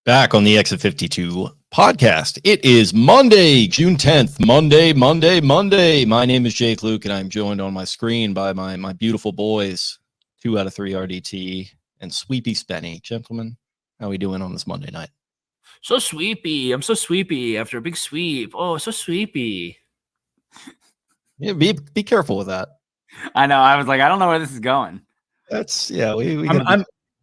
Back on the Exit 52 podcast. It is Monday, June 10th. Monday. My name is Jake Louque, and I'm joined on my screen by my beautiful boys, 2 out of 3 RDT, and Sweepy Spenny. Gentlemen, how are we doing on this Monday night? So sweepy. I'm so sweepy after a big sweep. Oh, so sweepy. Yeah, be careful with that. I know. I was like, I don't know where this is going. That's we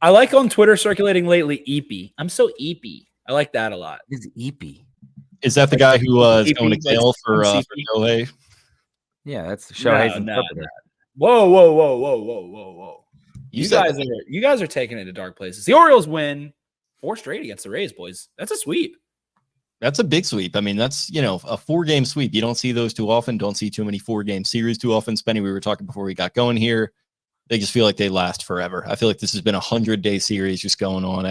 I like on Twitter circulating lately Eepy. I'm so Eepy. I like that a lot. It's Eepy. Is that the guy who is going to jail for Shohei? Yeah, that's Shohei's interpreter. Whoa. You guys are taking it to dark places. The Orioles win 4 straight against the Rays, boys. That's a sweep. That's a big sweep. I mean, that's, a 4-game sweep. You don't see those too often. Don't see too many 4-game series too often. Spenny, we were talking before we got going here. They just feel like they last forever. I feel like this has been a 100-day series just going on.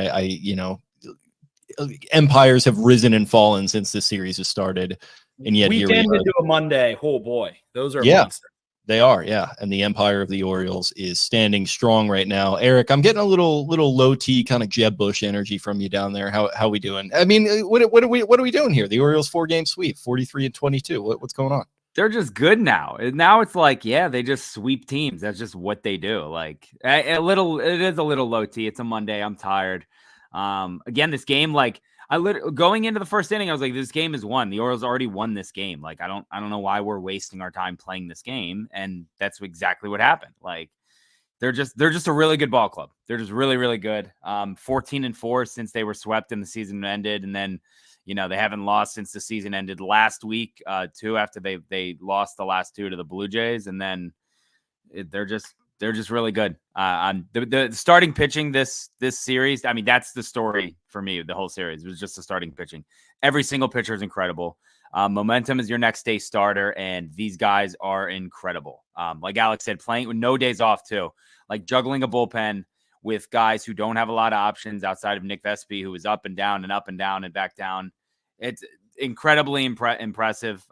Empires have risen and fallen since this series has started. And yet Weekend here we are. Into a Monday. Oh boy. Those are monsters. They are, yeah. And the empire of the Orioles is standing strong right now. Eric, I'm getting a little low T kind of Jeb Bush energy from you down there. How we doing? I mean, what are we doing here? The Orioles 4-game sweep, 43-22. What's going on? They're just good now. Now it's like, yeah, they just sweep teams. That's just what they do. Like it is a little low T. It's a Monday. I'm tired. Again, this game, like going into the first inning, I was like, this game is won. The Orioles already won this game. Like, I don't know why we're wasting our time playing this game. And that's exactly what happened. Like they're just a really good ball club. They're just really, really good. 14-4 since they were swept and the season ended. And then, they haven't lost since the season ended last week, 2 after they lost the last 2 to the Blue Jays. And then they're just really good. The starting pitching this series, I mean, that's the story for me. The whole series was just the starting pitching. Every single pitcher is incredible. Momentum is your next day starter, and these guys are incredible. Like Alex said, playing with no days off too, like juggling a bullpen with guys who don't have a lot of options outside of Nick Vespi, who is up and down and back down. It's incredibly impressive.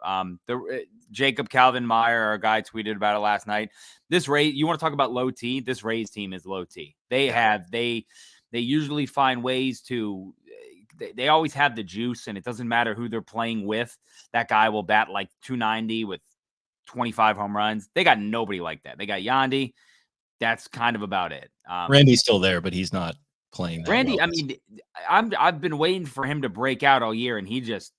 Jacob Calvin Meyer, our guy, tweeted about it last night. This Rays, you want to talk about low T? This Rays team is low T. They usually find ways to. They always have the juice, and it doesn't matter who they're playing with. That guy will bat like 290 with 25 home runs. They got nobody like that. They got Yandy. That's kind of about it. Randy's still there, but he's not playing that Randy, well. I mean, I've been waiting for him to break out all year, and he just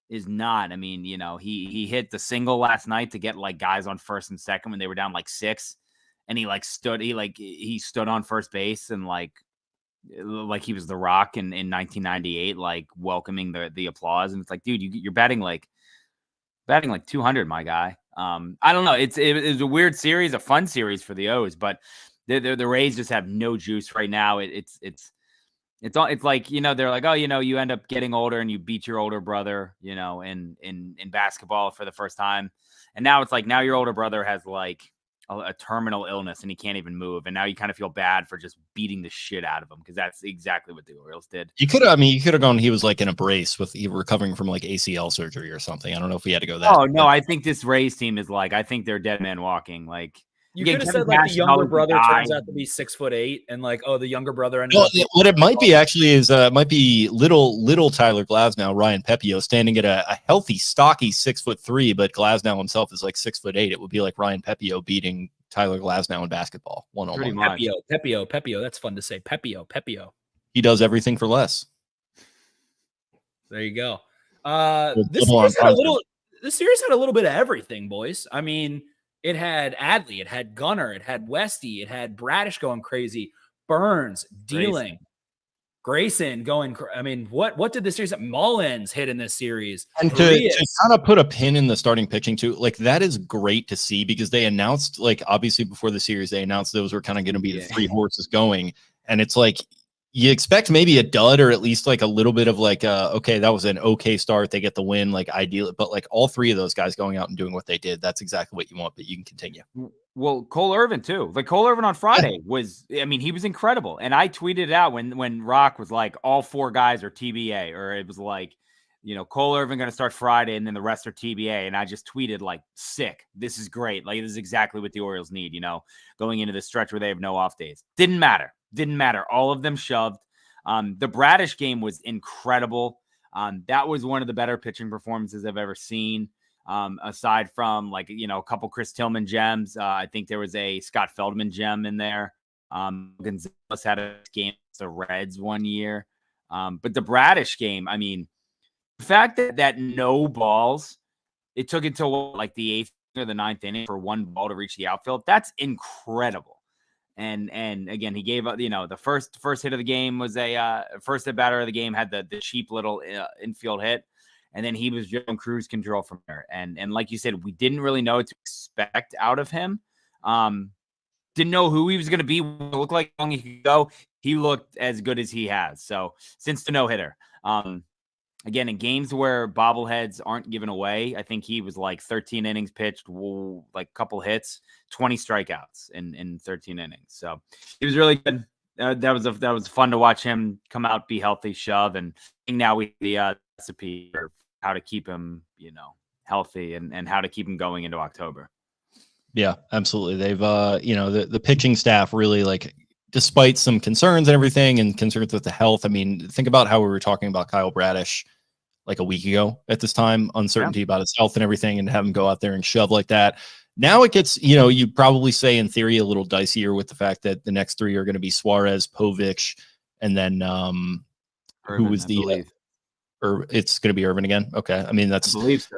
is not. I mean, he hit the single last night to get like guys on first and second when they were down like 6, and he stood on first base and like he was the Rock in 1998, like welcoming the applause. And it's like, dude, you're batting like 200, my guy. I don't know. It's a weird series, a fun series for the O's, but the Rays just have no juice right now. It's like, they're like, oh, you end up getting older and you beat your older brother, in basketball for the first time. And now it's like, now your older brother has like a terminal illness and he can't even move. And now you kind of feel bad for just beating the shit out of him, because that's exactly what the Orioles did. You could have gone, he was like in a brace with recovering from like ACL surgery or something. I don't know if we had to go that. Oh, no, I think this Rays team is like, I think they're dead man walking. Like, you could have said like the younger brother turns out to be 6'8", and like, oh, the younger brother. What it might be actually is might be little Tyler Glasnow, Ryan Pepio standing at a healthy, stocky 6'3", but Glasnow himself is like 6'8". It would be like Ryan Pepio beating Tyler Glasnow in basketball 1-on-1. Pepio. That's fun to say. Pepio. He does everything for less. There you go. This series had a little bit of everything, boys. I mean, it had Adley, it had Gunnar, it had Westy, it had Bradish going crazy, Burnes dealing, Grayson going. I mean, what did this series? Mullins hit in this series, and to kind of put a pin in the starting pitching too. Like, that is great to see, because they announced, like, obviously before the series, they announced those were kind of going to be the 3 horses going, and it's like, you expect maybe a dud, or at least like a little bit of like, okay, that was an okay start. They get the win, like ideal, but like all 3 of those guys going out and doing what they did, that's exactly what you want, but you can continue. Well, Cole Irvin too. Like, Cole Irvin on Friday was, I mean, he was incredible. And I tweeted it out when Rock was like, all 4 guys are TBA, or it was like, Cole Irvin going to start Friday and then the rest are TBA. And I just tweeted like, sick. This is great. Like, this is exactly what the Orioles need, going into the stretch where they have no off days. Didn't matter. All of them shoved. The Bradish game was incredible. That was one of the better pitching performances I've ever seen. Aside from a couple Chris Tillman gems. I think there was a Scott Feldman gem in there. Gonzalez had a game against the Reds one year. But the Bradish game, I mean, the fact that no balls, it took until the 8th or the 9th inning for one ball to reach the outfield. That's incredible. And again, he gave up, the first hit of the game was a first at batter of the game had the cheap little infield hit. And then he was on cruise control from there. And like you said, we didn't really know what to expect out of him. Didn't know who he was going to be, look like how long he could go. He looked as good as he has. So since the no-hitter, again, in games where bobbleheads aren't given away, I think he was 13 innings pitched, a couple hits, 20 strikeouts in 13 innings. So he was really good. That was fun to watch him come out, be healthy, shove, and now we the recipe for how to keep him, healthy and how to keep him going into October. Yeah, absolutely. They've, the pitching staff really despite some concerns and everything and concerns with the health. I mean, think about how we were talking about Kyle Bradish a week ago at this time, uncertainty about his health and everything, and have him go out there and shove like that. Now it gets, you'd probably say in theory a little dicier with the fact that the next three are going to be Suarez, Povich, and then Irvin, who was it's going to be Irvin again. Okay. I mean, that's, I believe so,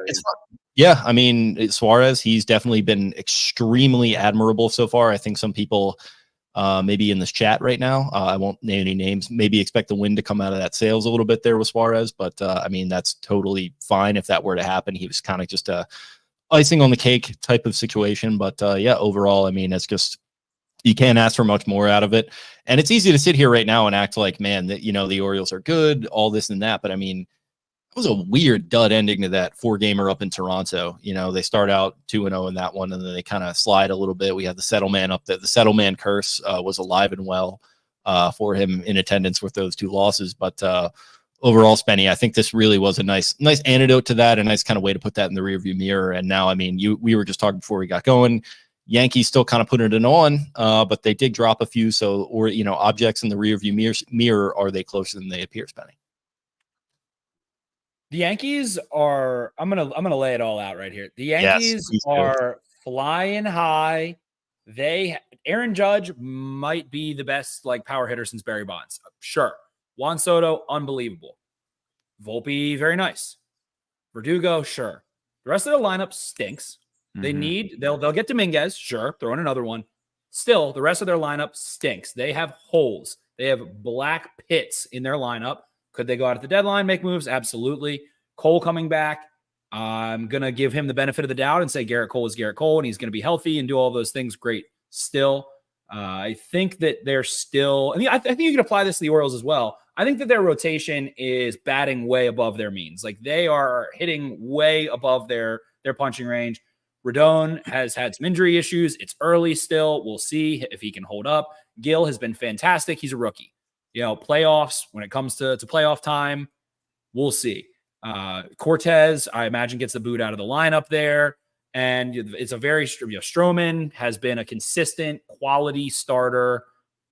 yeah. I mean, Suarez, he's definitely been extremely admirable so far. I think some people maybe in this chat right now, I won't name any names, maybe expect the wind to come out of that sails a little bit there with Suarez, but I mean, that's totally fine if that were to happen. He was kind of just a icing on the cake type of situation. But yeah, overall, I mean, it's just, you can't ask for much more out of it. And it's easy to sit here right now and act like, man, that, the Orioles are good, all this and that. But I mean, it was a weird dud ending to that 4-gamer up in Toronto. They start out 2-0 in that one, and then they kind of slide a little bit. We had the Settleman up there. The Settleman curse was alive and well for him in attendance with those 2 losses. But overall, Spenny, I think this really was a nice antidote to that, a nice kind of way to put that in the rearview mirror. And now, I mean, we were just talking before we got going. Yankees still kind of putting it on, but they did drop a few. So, objects in the rearview mirror, are they closer than they appear, Spenny? The Yankees are, I'm gonna lay it all out right here. The Yankees are flying high. Aaron Judge might be the best power hitter since Barry Bonds. Sure. Juan Soto, unbelievable. Volpe, very nice. Verdugo, sure. The rest of the lineup stinks. They'll get Dominguez, sure, throw in another one. Still, the rest of their lineup stinks. They have holes. They have black pits in their lineup. Could they go out at the deadline, make moves? Absolutely. Cole coming back. I'm going to give him the benefit of the doubt and say Garrett Cole is Garrett Cole, and he's going to be healthy and do all those things. Great. Still, I think that they're still, I think you can apply this to the Orioles as well. I think that their rotation is batting way above their means. They are hitting way above their punching range. Rodon has had some injury issues. It's early still. We'll see if he can hold up. Gil has been fantastic. He's a rookie. Playoffs, when it comes to playoff time, we'll see. Cortez, I imagine, gets the boot out of the lineup there. And it's a very, Stroman has been a consistent quality starter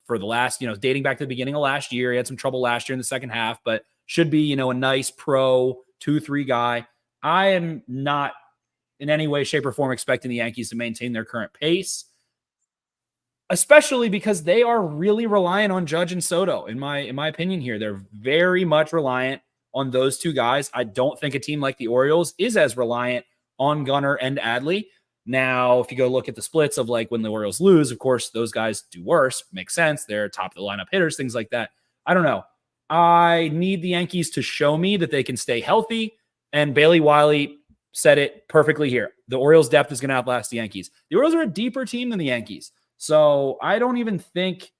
for the last, dating back to the beginning of last year. He had some trouble last year in the second half, but should be, a nice pro 2-3 guy. I am not in any way, shape, or form expecting the Yankees to maintain their current pace, especially because they are really reliant on Judge and Soto. In my opinion here, they're very much reliant on those 2 guys. I don't think a team like the Orioles is as reliant on Gunnar and Adley. Now, if you go look at the splits of when the Orioles lose, of course, those guys do worse. Makes sense. They're top of the lineup hitters, things like that. I don't know. I need the Yankees to show me that they can stay healthy. And Bailey Wiley said it perfectly here. The Orioles' depth is going to outlast the Yankees. The Orioles are a deeper team than the Yankees. So I don't even think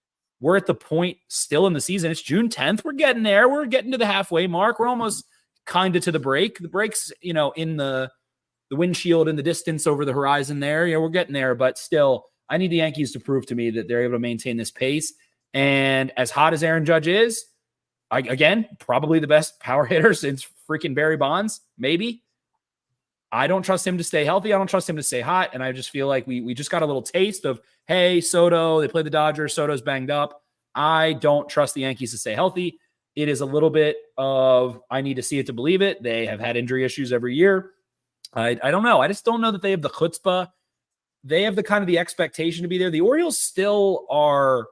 we're at the point still in the season. It's June 10th. We're getting there. We're getting to the halfway mark. We're almost kind of to the break. The break's, in the windshield in the distance over the horizon there. Yeah, we're getting there. But still, I need the Yankees to prove to me that they're able to maintain this pace. And as hot as Aaron Judge is, again, probably the best power hitter since freaking Barry Bonds, maybe. I don't trust him to stay healthy. I don't trust him to stay hot. And I just feel like we just got a little taste of, hey, Soto, they played the Dodgers. Soto's banged up. I don't trust the Yankees to stay healthy. it is a little bit of, I need to see it to believe it. They have had injury issues every year. I don't know. I just don't know that they have the chutzpah. They have the kind of the expectation to be there. The Orioles still are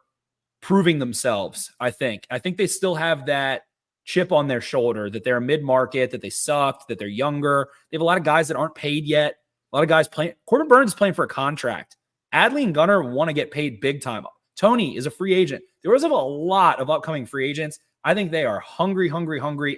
proving themselves, I think. I think they still have that chip on their shoulder, that they're mid-market, that they sucked, that they're younger. They have a lot of guys that aren't paid yet. A lot of guys playing. Corbin Burnes is playing for a contract. Adley and Gunnar want to get paid big time. Tony is a free agent. The Orioles have a lot of upcoming free agents. I think they are hungry,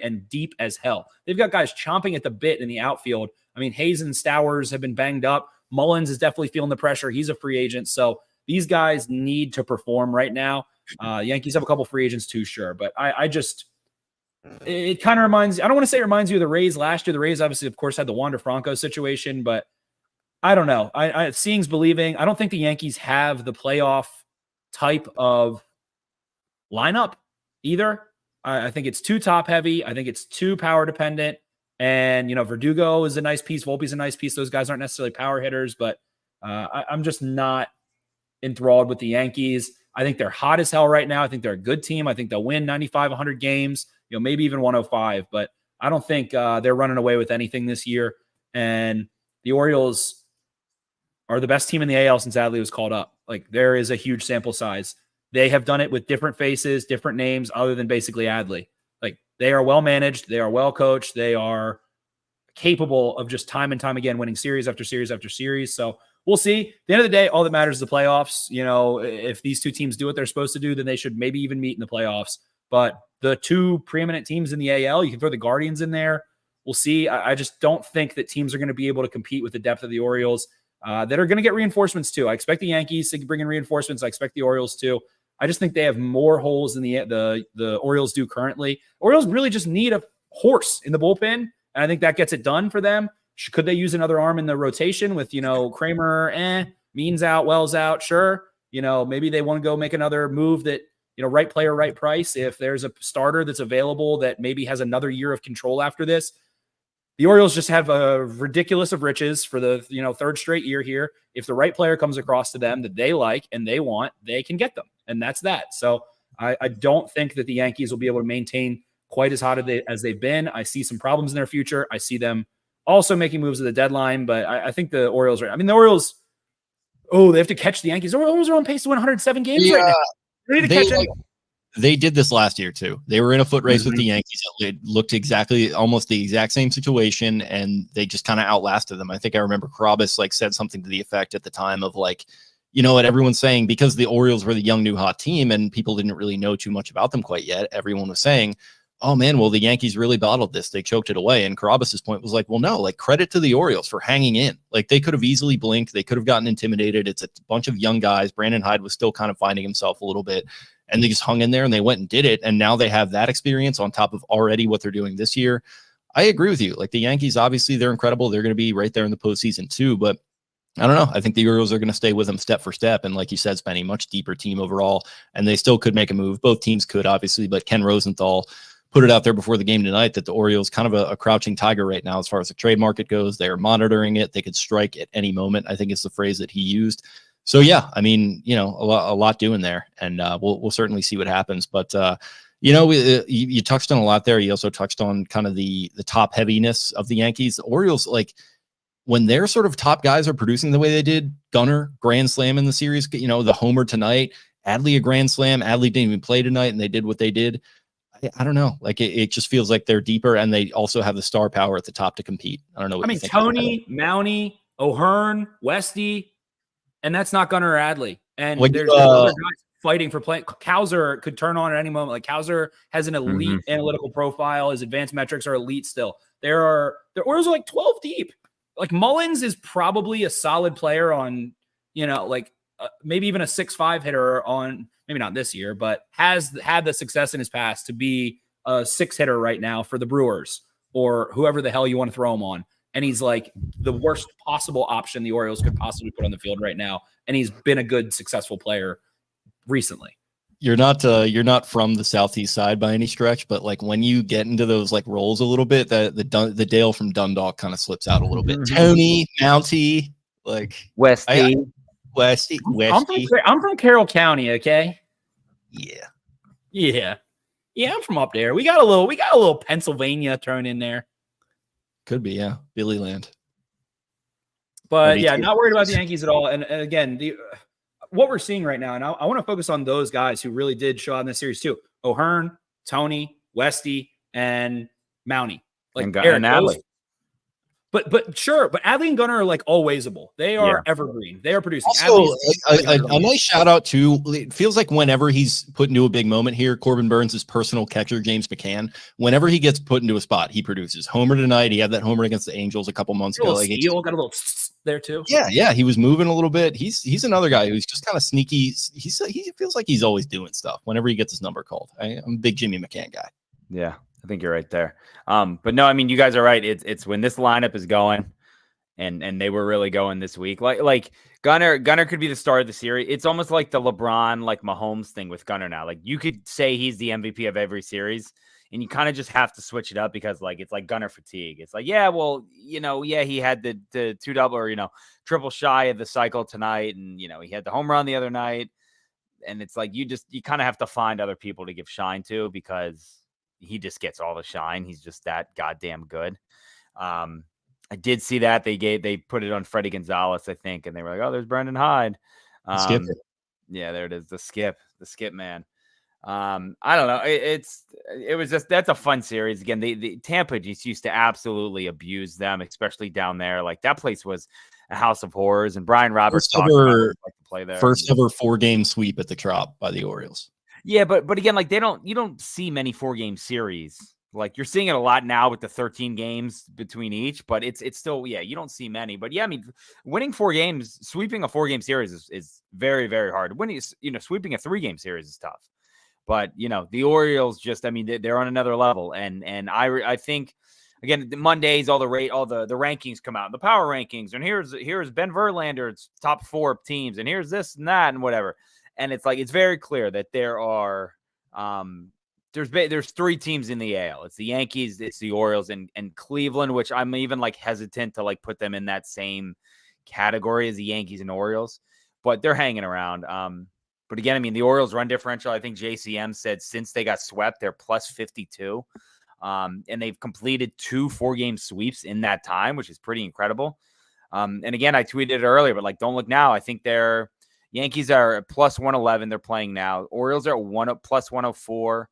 and deep as hell. They've got guys chomping at the bit in the outfield. I mean, Hayes and Stowers have been banged up. Mullins is definitely feeling the pressure. He's a free agent. So these guys need to perform right now. Yankees have a couple free agents too, sure. But it kind of reminds, I don't want to say it reminds you of the Rays last year. The Rays obviously, of course, had the Wander Franco situation, but I don't know. Seeing's believing. I don't think the Yankees have the playoff type of lineup either. I think it's too top heavy. I think it's too power dependent. And, Verdugo is a nice piece. Volpe's a nice piece. Those guys aren't necessarily power hitters, but I'm just not enthralled with the Yankees. I think they're hot as hell right now. I think they're a good team. I think they'll win 95, 100 games, maybe even 105, but I don't think they're running away with anything this year. And the Orioles are the best team in the AL since Adley was called up. Like, there is a huge sample size. They have done it with different faces, different names, other than basically Adley. Like, they are well managed. They are well coached. They are capable of just time and time again winning series after series after series. So we'll see. At the end of the day, all that matters is the playoffs. If these two teams do what they're supposed to do, then they should maybe even meet in the playoffs. But the two preeminent teams in the AL, you can throw the Guardians in there. We'll see. I just don't think that teams are going to be able to compete with the depth of the Orioles that are going to get reinforcements too. I expect the Yankees to bring in reinforcements. I expect the Orioles too. I just think they have more holes than the Orioles do currently. Orioles really just need a horse in the bullpen, and I think that gets it done for them. Could they use another arm in the rotation with, Kramer, Means out, Wells out? Sure. Maybe they want to go make another move that, right player, right price. If there's a starter that's available that maybe has another year of control after this. The Orioles just have a ridiculous of riches for the, third straight year here. If the right player comes across to them that they like and they want, they can get them. And that's that. So I don't think that the Yankees will be able to maintain quite as hot as they've been. I see some problems in their future. I see them also making moves at the deadline, but I think the Orioles the Orioles, they have to catch the Yankees. The Orioles are on pace to win 107 games right now. They need to catch They did this last year too. They were in a foot race with the Yankees. It looked almost the exact same situation, and they just kind of outlasted them. I think I remember Carabas said something to the effect at the time of what everyone's saying, because the Orioles were the young new hot team and people didn't really know too much about them quite yet. Everyone was saying, oh man, well, the Yankees really bottled this. They choked it away. And Carabas's point was well, no, credit to the Orioles for hanging in. They could have easily blinked. They could have gotten intimidated. It's a bunch of young guys. Brandon Hyde was still kind of finding himself a little bit, and they just hung in there and they went and did it. And now they have that experience on top of already what they're doing this year. I agree with you. The Yankees, obviously they're incredible. They're going to be right there in the postseason too, but I don't know. I think the Orioles are going to stay with them step for step. And like you said, Spenny, much deeper team overall, and they still could make a move. Both teams could, obviously, but Ken Rosenthal put it out there before the game tonight that the Orioles kind of a crouching tiger right now as far as the trade market goes. They're monitoring it. They could strike at any moment, I think is the phrase that he used. So yeah, a lot doing there, and we'll certainly see what happens. But you touched on a lot there. You also touched on kind of the top heaviness of the Yankees. The Orioles, when their sort of top guys are producing the way they did, Gunnar, grand slam in the series, the homer tonight, Adley, a grand slam. Adley didn't even play tonight, and they did what they did. I don't know. It just feels like they're deeper, and they also have the star power at the top to compete. I don't know. Tony, Mountie, O'Hearn, Westy, and that's not Gunnar or Adley. And there's other guys fighting for play. Cowser could turn on at any moment. Cowser has an elite analytical profile. His advanced metrics are elite still. The Orioles are 12 deep. Mullins is probably a solid player on, maybe even a 6.5 hitter on, maybe not this year, but has had the success in his past to be a 6 hitter right now for the Brewers or whoever the hell you want to throw him on. And he's the worst possible option the Orioles could possibly put on the field right now. And he's been a good, successful player recently. You're not from the Southeast side by any stretch, but when you get into those roles a little bit, the Dale from Dundalk kind of slips out a little bit. Tony, Mountie, Westy. I'm from Carroll County, okay? Yeah. Yeah, I'm from up there. We got a little Pennsylvania thrown in there. Could be, yeah. Billy Land. But yeah, not worried about the Yankees at all. And again, what we're seeing right now, and I want to focus on those guys who really did show out in this series too. O'Hearn, Tony, Westy, and Mountie. Like and Adley. But sure, but Adley and Gunnar are like alwaysable. They are evergreen. They are producing. Also, a nice shout out to, it feels like whenever he's put into a big moment here, Corbin Burnes' personal catcher, James McCann, whenever he gets put into a spot, he produces. Homer tonight. He had that homer against the Angels a couple months ago. Like got a little there too. Yeah. He was moving a little bit. He's another guy who's just kind of sneaky. He feels like he's always doing stuff whenever he gets his number called. I'm a big Jimmy McCann guy. Yeah. I think you're right there. But no, I mean, you guys are right. It's when this lineup is going, and they were really going this week. Like Gunnar could be the star of the series. It's almost like the LeBron, like Mahomes thing with Gunnar now. Like you could say he's the MVP of every series, and you kind of just have to switch it up because like it's like Gunnar fatigue. It's like, he had the two double or triple shy of the cycle tonight, and he had the home run the other night, and it's like you kind of have to find other people to give shine to because he just gets all the shine. He's just that goddamn good. I did see that they put it on Freddie Gonzalez, I think, and they were like, "Oh, there's Brendan Hyde." Yeah, there it is. The skip man. I don't know. It was just, that's a fun series. Again, the Tampa just used to absolutely abuse them, especially down there. Like that place was a house of horrors. And Brian Roberts talked about it, like to play there. First ever 4-game sweep at the Trop by the Orioles. Yeah, but again, like you don't see many 4-game series. Like you're seeing it a lot now with the 13 games between each, but it's still, you don't see many. But yeah, I mean, winning 4 games, sweeping a 4-game series is very, very hard. Winning, sweeping a 3-game series is tough. But the Orioles just, I mean, they're on another level, and I think, again, the Mondays, all the rankings come out, the power rankings, and here's Ben Verlander's top 4 teams, and here's this and that and whatever. And it's like, it's very clear that there are, there's 3 teams in the AL. It's the Yankees, it's the Orioles, and Cleveland, which I'm even like hesitant to like put them in that same category as the Yankees and Orioles, but they're hanging around. But again, I mean, the Orioles run differential, I think JCM said since they got swept, they're plus 52. And they've completed 2 4-game sweeps in that time, which is pretty incredible. And again, I tweeted it earlier, but like, don't look now. I think Yankees are at plus 111. They're playing now. Orioles are at plus 104.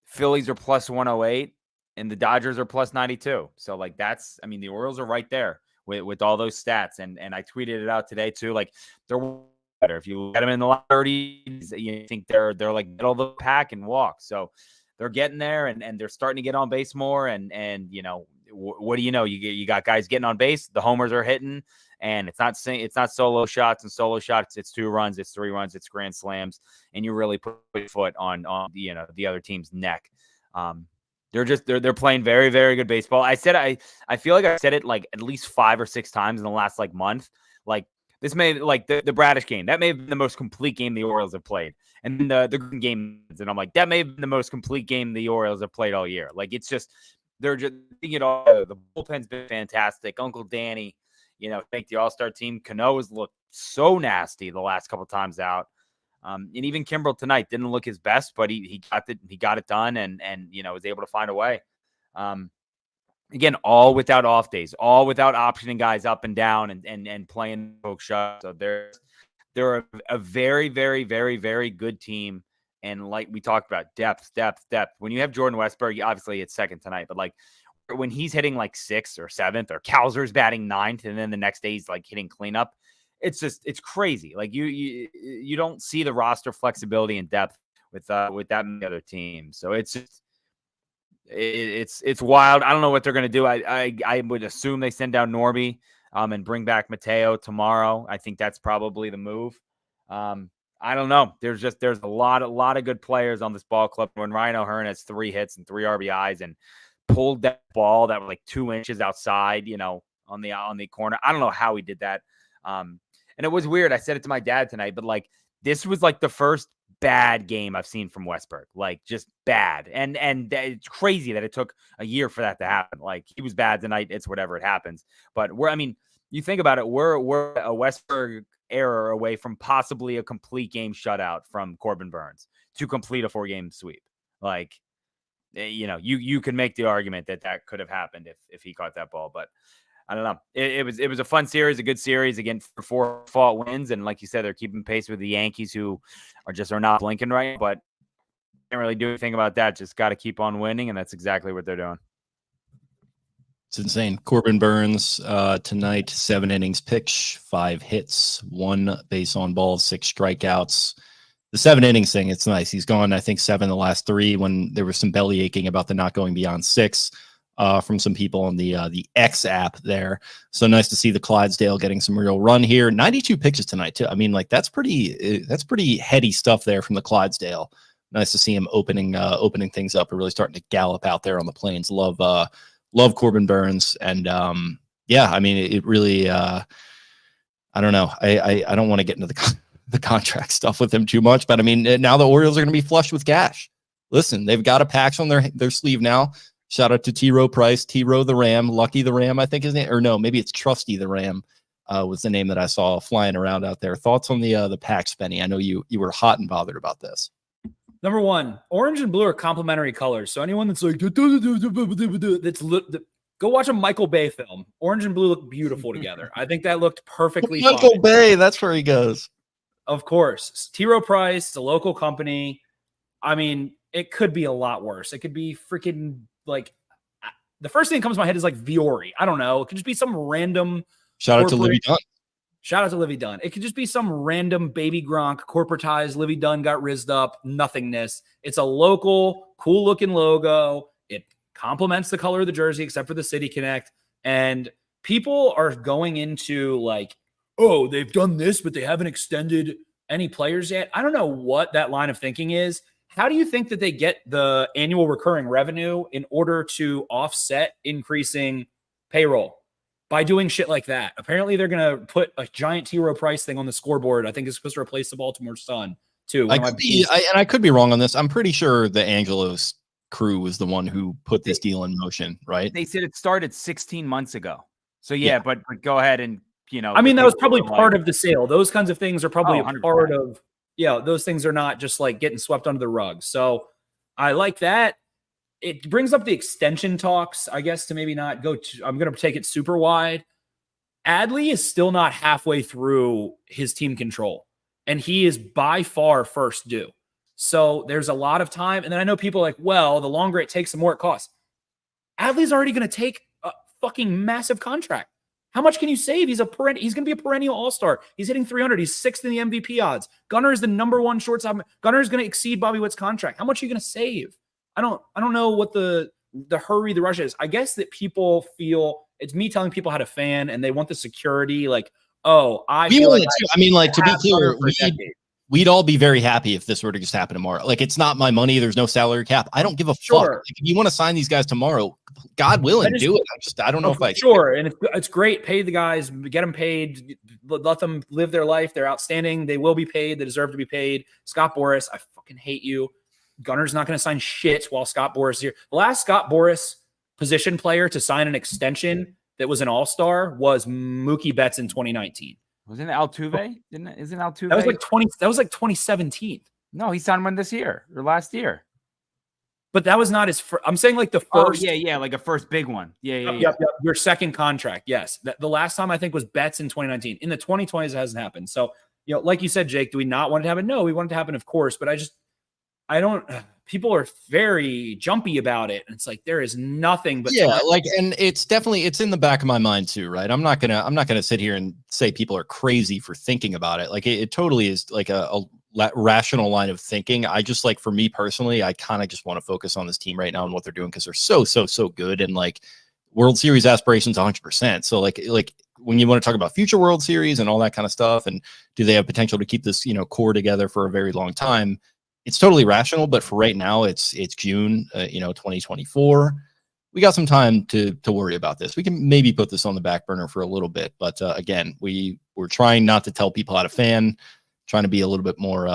Phillies are plus 108, and the Dodgers are plus 92. So like the Orioles are right there with all those stats. And I tweeted it out today too. Like they're better. If you look at them in the last 30s, you think they're like middle of the pack and walk. So they're getting there, and they're starting to get on base more. And what do you know? You got guys getting on base. The homers are hitting. And it's not solo shots and solo shots. It's 2 runs, it's 3 runs, it's grand slams, and you really put your foot on the other team's neck. They're playing very, very good baseball. I feel like I said it like at least 5 or 6 times in the last like month. Like this may like the Bradish game, that may have been the most complete game the Orioles have played, and the game, and I'm like, that may have been the most complete game the Orioles have played all year. Like it's just they're just all. The bullpen's been fantastic. Uncle Danny. Make the All-Star team. Cano has looked so nasty the last couple times out. And even Kimbrel tonight didn't look his best, but he got it done and was able to find a way. Again, all without off days, all without optioning guys up and down and playing folks shut. So they're a very, very, very, very good team. And like we talked about, depth. When you have Jordan Westburg, obviously it's second tonight, but like when he's hitting like 6th or 7th, or Kowser's batting 9th, and then the next day he's like hitting cleanup, it's crazy. Like you don't see the roster flexibility and depth with that many other teams. So it's wild. I don't know what they're going to do. I would assume they send down Norby and bring back Mateo tomorrow. I think that's probably the move. I don't know. There's a lot of good players on this ball club. When Ryan O'Hearn has 3 hits and 3 RBIs and pulled that ball that was like 2 inches outside, on the corner. I don't know how he did that. And it was weird. I said it to my dad tonight, but like, this was like the first bad game I've seen from Westburg, like just bad. And it's crazy that it took a year for that to happen. Like he was bad tonight. It's whatever, it happens. But you think about it, we're a Westburg error away from possibly a complete game shutout from Corbin Burnes to complete a 4-game sweep. Like, you can make the argument that could have happened if he caught that ball, but I don't know. It was a fun series, a good series, again, for 4 fault wins. And like you said, they're keeping pace with the Yankees, who are not blinking right, but can't really do anything about that. Just got to keep on winning. And that's exactly what they're doing. It's insane. Corbin Burnes tonight, 7 innings pitch, 5 hits, 1 base on balls, 6 strikeouts. The 7 innings thing, it's nice. He's gone, I think, 7 the last 3 when there was some belly aching about the not going beyond 6 from some people on the X app there. So nice to see the Clydesdale getting some real run here. 92 pitches tonight too. I mean, like that's pretty heady stuff there from the Clydesdale. Nice to see him opening things up and really starting to gallop out there on the plains. Love Corbin Burnes. And yeah, I mean, it really, I don't know. I don't want to get into the contract stuff with him too much, but I mean, now the Orioles are going to be flushed with cash. Listen, they've got a patch on their sleeve now. Shout out to Rowe Price, Rowe the Ram, Lucky the Ram, I think his name, or no, maybe it's Trusty the Ram was the name that I saw flying around out there. Thoughts on the patch, Spenny? I know you were hot and bothered about this. Number one, orange and blue are complementary colors. So anyone that's like, go watch a Michael Bay film. Orange and blue look beautiful together. I think that looked perfectly fine. Michael Bay, that's where he goes. Of course. Rowe Price, it's a local company. I mean, it could be a lot worse. It could be freaking like the first thing that comes to my head is like Viore. I don't know. It could just be some random. Shout out to Livy Dunn. Shout out to Livy Dunn. It could just be some random baby Gronk corporatized. Livy Dunn got rizzed up. Nothingness. It's a local, cool looking logo. It complements the color of the jersey, except for the City Connect. And people are going into like, oh, they've done this, but they haven't extended any players yet. I don't know what that line of thinking is. How do you think that they get the annual recurring revenue in order to offset increasing payroll? By doing shit like that. Apparently, they're going to put a giant Rowe Price thing on the scoreboard. I think it's supposed to replace the Baltimore Sun, too. I could be wrong on this. I'm pretty sure the Angelos crew was the one who put this deal in motion, right? They said it started 16 months ago. So, yeah. But go ahead and, I mean, that was probably part of the sale. Those kinds of things are probably a part of, those things are not just like getting swept under the rug. So, I like that. It brings up the extension talks, I guess, to maybe not go to, I'm going to take it super wide. Adley is still not halfway through his team control, and he is by far first due. So there's a lot of time. And then I know people are like, well, the longer it takes, the more it costs. Adley's already going to take a fucking massive contract. How much can you save? He's going to be a perennial all-star. He's hitting 300. He's 6th in the MVP odds. Gunnar is the #1 shortstop. Gunnar is going to exceed Bobby Witt's contract. How much are you going to save? I don't know what the hurry, the rush is. I guess that people feel it's me telling people how to fan and they want the security. Like, oh, I feel like I mean, like, to be clear, we'd all be very happy if this were to just happen tomorrow. Like, it's not my money. There's no salary cap. I don't give a fuck. Like, if you want to sign these guys tomorrow, God willing, do it. I don't know if I sure. And it's great. Pay the guys, get them paid, let them live their life. They're outstanding. They will be paid. They deserve to be paid. Scott Boras, I fucking hate you. Gunnar's not going to sign shit while Scott Boras is here. The last Scott Boras position player to sign an extension that was an all-star was Mookie Betts in 2019. Wasn't it Altuve? Isn't Altuve? That was like 2017. No, he signed one this year or last year. But that was not his first. I'm saying like the first. Oh, yeah, like a first big one. Yeah. Yep. Your second contract. Yes. The last time I think was Betts in 2019. In the 2020s, it hasn't happened. So, like you said, Jake, do we not want it to happen? No, we want it to happen, of course. But people are very jumpy about it. And it's like, there is nothing but and it's in the back of my mind too, right? I'm not gonna sit here and say people are crazy for thinking about it. Like it totally is like a rational line of thinking. I just, like, for me personally, I kind of just want to focus on this team right now and what they're doing, because they're so good, and like World Series aspirations 100%. So like when you want to talk about future World Series and all that kind of stuff, and do they have potential to keep this core together for a very long time, it's totally rational. But for right now, it's June 2024. We got some time to worry about this. We can maybe put this on the back burner for a little bit, but again, we're trying not to tell people how to fan, trying to be a little bit more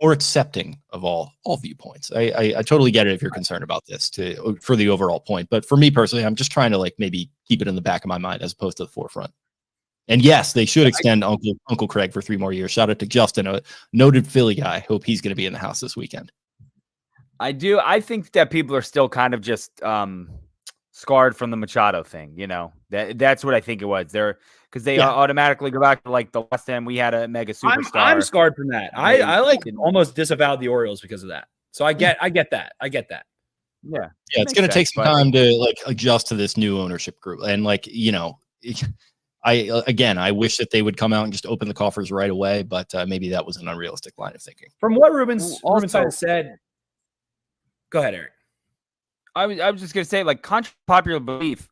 more accepting of all viewpoints. I totally get it if you're concerned about this for the overall point, but for me personally, I'm just trying to like maybe keep it in the back of my mind as opposed to the forefront. And yes, they should extend Uncle Craig for 3 more years. Shout out to Justin, a noted Philly guy. Hope he's going to be in the house this weekend. I do. I think that people are still kind of just scarred from the Machado thing. That's what I think it was. They're because they automatically go back to like the last time we had a mega superstar. I'm scarred from that. I like almost disavowed the Orioles because of that. So I get that. Yeah, it's going to take some time to like adjust to this new ownership group, and like I wish that they would come out and just open the coffers right away, but maybe that was an unrealistic line of thinking. From what Rubenstein said, go ahead, Eric. I was just going to say, like, contrary to popular belief,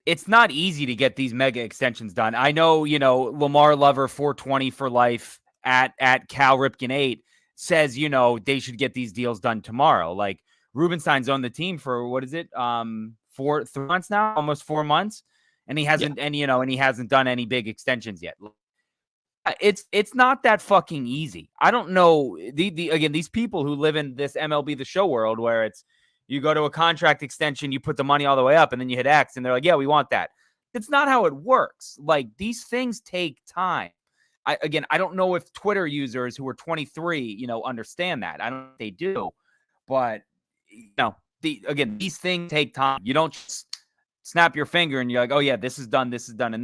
it's not easy to get these mega extensions done. I know, Lamar Lover 420 for life at Cal Ripken 8 says, they should get these deals done tomorrow. Like, Rubenstein's on the team for what is it? 3 months now, almost 4 months. And he hasn't, and he hasn't done any big extensions yet. It's not that fucking easy. I don't know. Again, these people who live in this MLB The Show world where it's, you go to a contract extension, you put the money all the way up, and then you hit X, and they're like, yeah, we want that. It's not how it works. Like, these things take time. I don't know if Twitter users who are 23, understand that. I don't think they do. But, these things take time. You don't just snap your finger and you're like, oh yeah, this is done, and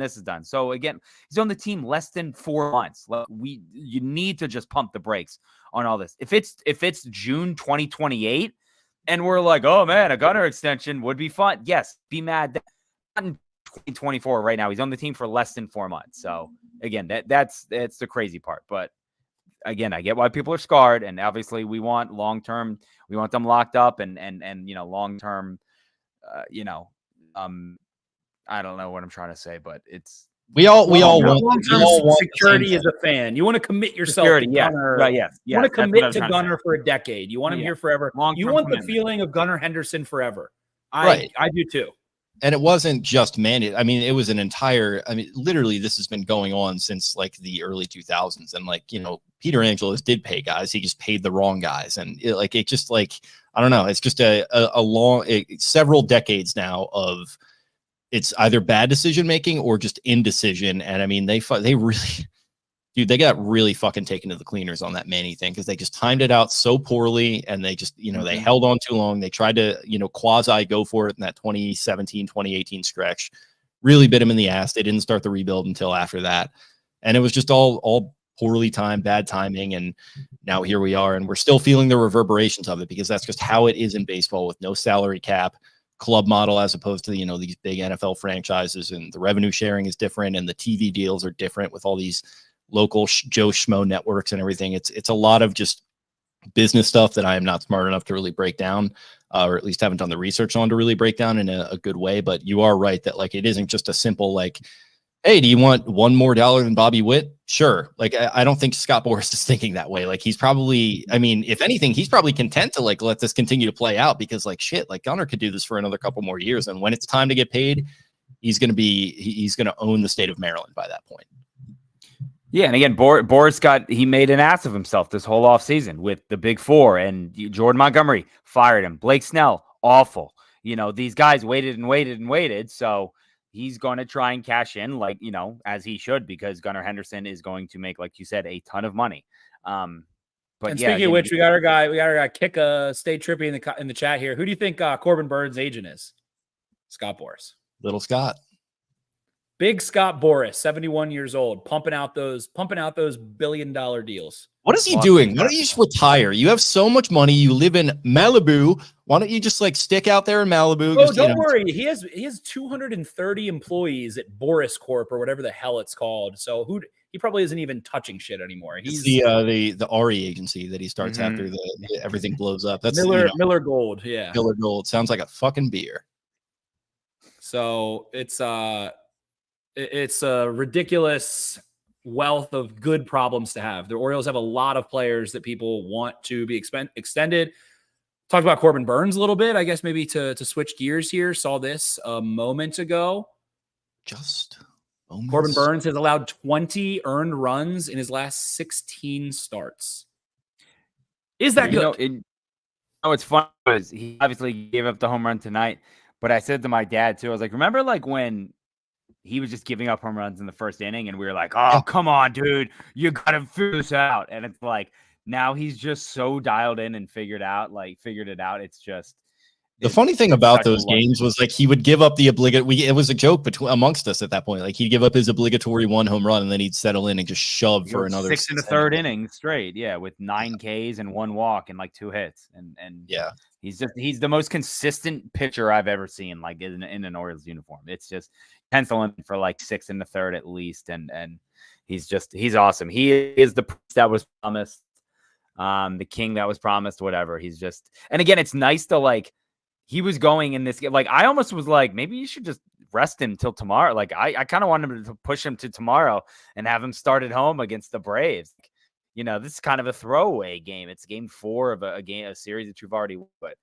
this is done. So again, he's on the team less than 4 months. Like, you need to just pump the brakes on all this. If it's June 2028 and we're like, oh man, a Gunnar extension would be fun. Yes, be mad. Not in 2024 right now. He's on the team for less than 4 months. So again, that's the crazy part. But again, I get why people are scarred, and obviously we want long-term, we want them locked up and long-term, I don't know what I'm trying to say, but it's we all want long-term security as a fan. You want to commit yourself to Gunnar. Right, yes. You want to commit to Gunnar for a decade. You want him here forever. You want the feeling of Gunnar Henderson forever. I do too. And it wasn't just mandated. I mean, it was an entire, literally this has been going on since like the early 2000s. And like, Peter Angelos did pay guys. He just paid the wrong guys. And I don't know. It's just a long, several decades now of it's either bad decision making or just indecision. And I mean, they really, dude, they got really fucking taken to the cleaners on that Manny thing because they just timed it out so poorly, and they just, they held on too long. They tried to, quasi go for it in that 2017, 2018 stretch. Really bit him in the ass. They didn't start the rebuild until after that, and it was just all poorly timed, bad timing. And now here we are, and we're still feeling the reverberations of it because that's just how it is in baseball with no salary cap, club model as opposed to these big NFL franchises, and the revenue sharing is different, and the TV deals are different with all these local Joe Schmo networks and everything. It's a lot of just business stuff that I am not smart enough to really break down, or at least haven't done the research on to really break down in a good way. But you are right that like it isn't just a simple like, hey, do you want $1 more than Bobby Witt? Sure. Like I don't think Scott Boras is thinking that way. Like he's probably, if anything, he's probably content to like let this continue to play out because like shit, like Gunnar could do this for another couple more years, and when it's time to get paid, he's going to own the state of Maryland by that point. Yeah, and again, Boras he made an ass of himself this whole offseason with the Big Four, and Jordan Montgomery fired him. Blake Snell, awful. These guys waited and waited and waited, so he's going to try and cash in, like, as he should, because Gunnar Henderson is going to make, like you said, a ton of money. But and speaking of which, we got our guy Kick Stay Trippy in the chat here. Who do you think Corbin Burnes' agent is? Scott Boras. Little Scott. Big Scott Boras, 71 years old, pumping out those $1 billion deals. What is he doing? Why don't you just retire? You have so much money. You live in Malibu. Why don't you just like stick out there in Malibu? Oh, don't worry. He has 230 employees at Boras Corp or whatever the hell it's called. So he probably isn't even touching shit anymore. He's the RE agency that he starts after everything blows up. That's Miller Gold. Yeah. Miller Gold. Sounds like a fucking beer. So it's a ridiculous wealth of good problems to have. The Orioles have a lot of players that people want to be extended. Talked about Corbin Burnes a little bit. I guess maybe to switch gears here. Saw this a moment ago. Corbin Burnes has allowed 20 earned runs in his last 16 starts. Is that good? It's fun because he obviously gave up the home run tonight. But I said to my dad too, I was like, remember like when he was just giving up home runs in the first inning, and we were like, oh, come on, dude, you got to figure this out. And it's like, now he's just so dialed in and figured it out. It's just the funny thing about those games was like he would give up the it was a joke amongst us at that point. Like he'd give up his obligatory 1 home run and then he'd settle in and just shove for another 6 in the third inning straight. Yeah, with 9 Ks and 1 walk and like 2 hits. And yeah, he's the most consistent pitcher I've ever seen, like in an Orioles uniform. It's just penciling for like 6 in the third at least. And he's awesome. He is the prince that was promised, the king that was promised, whatever. He's just, and again, it's nice to like, he was going in this game. Like, I almost was like, maybe you should just rest him till tomorrow. Like, I kind of wanted to push him to tomorrow and have him start at home against the Braves. You know, this is kind of a throwaway game. It's game 4 of a series that you've already won. But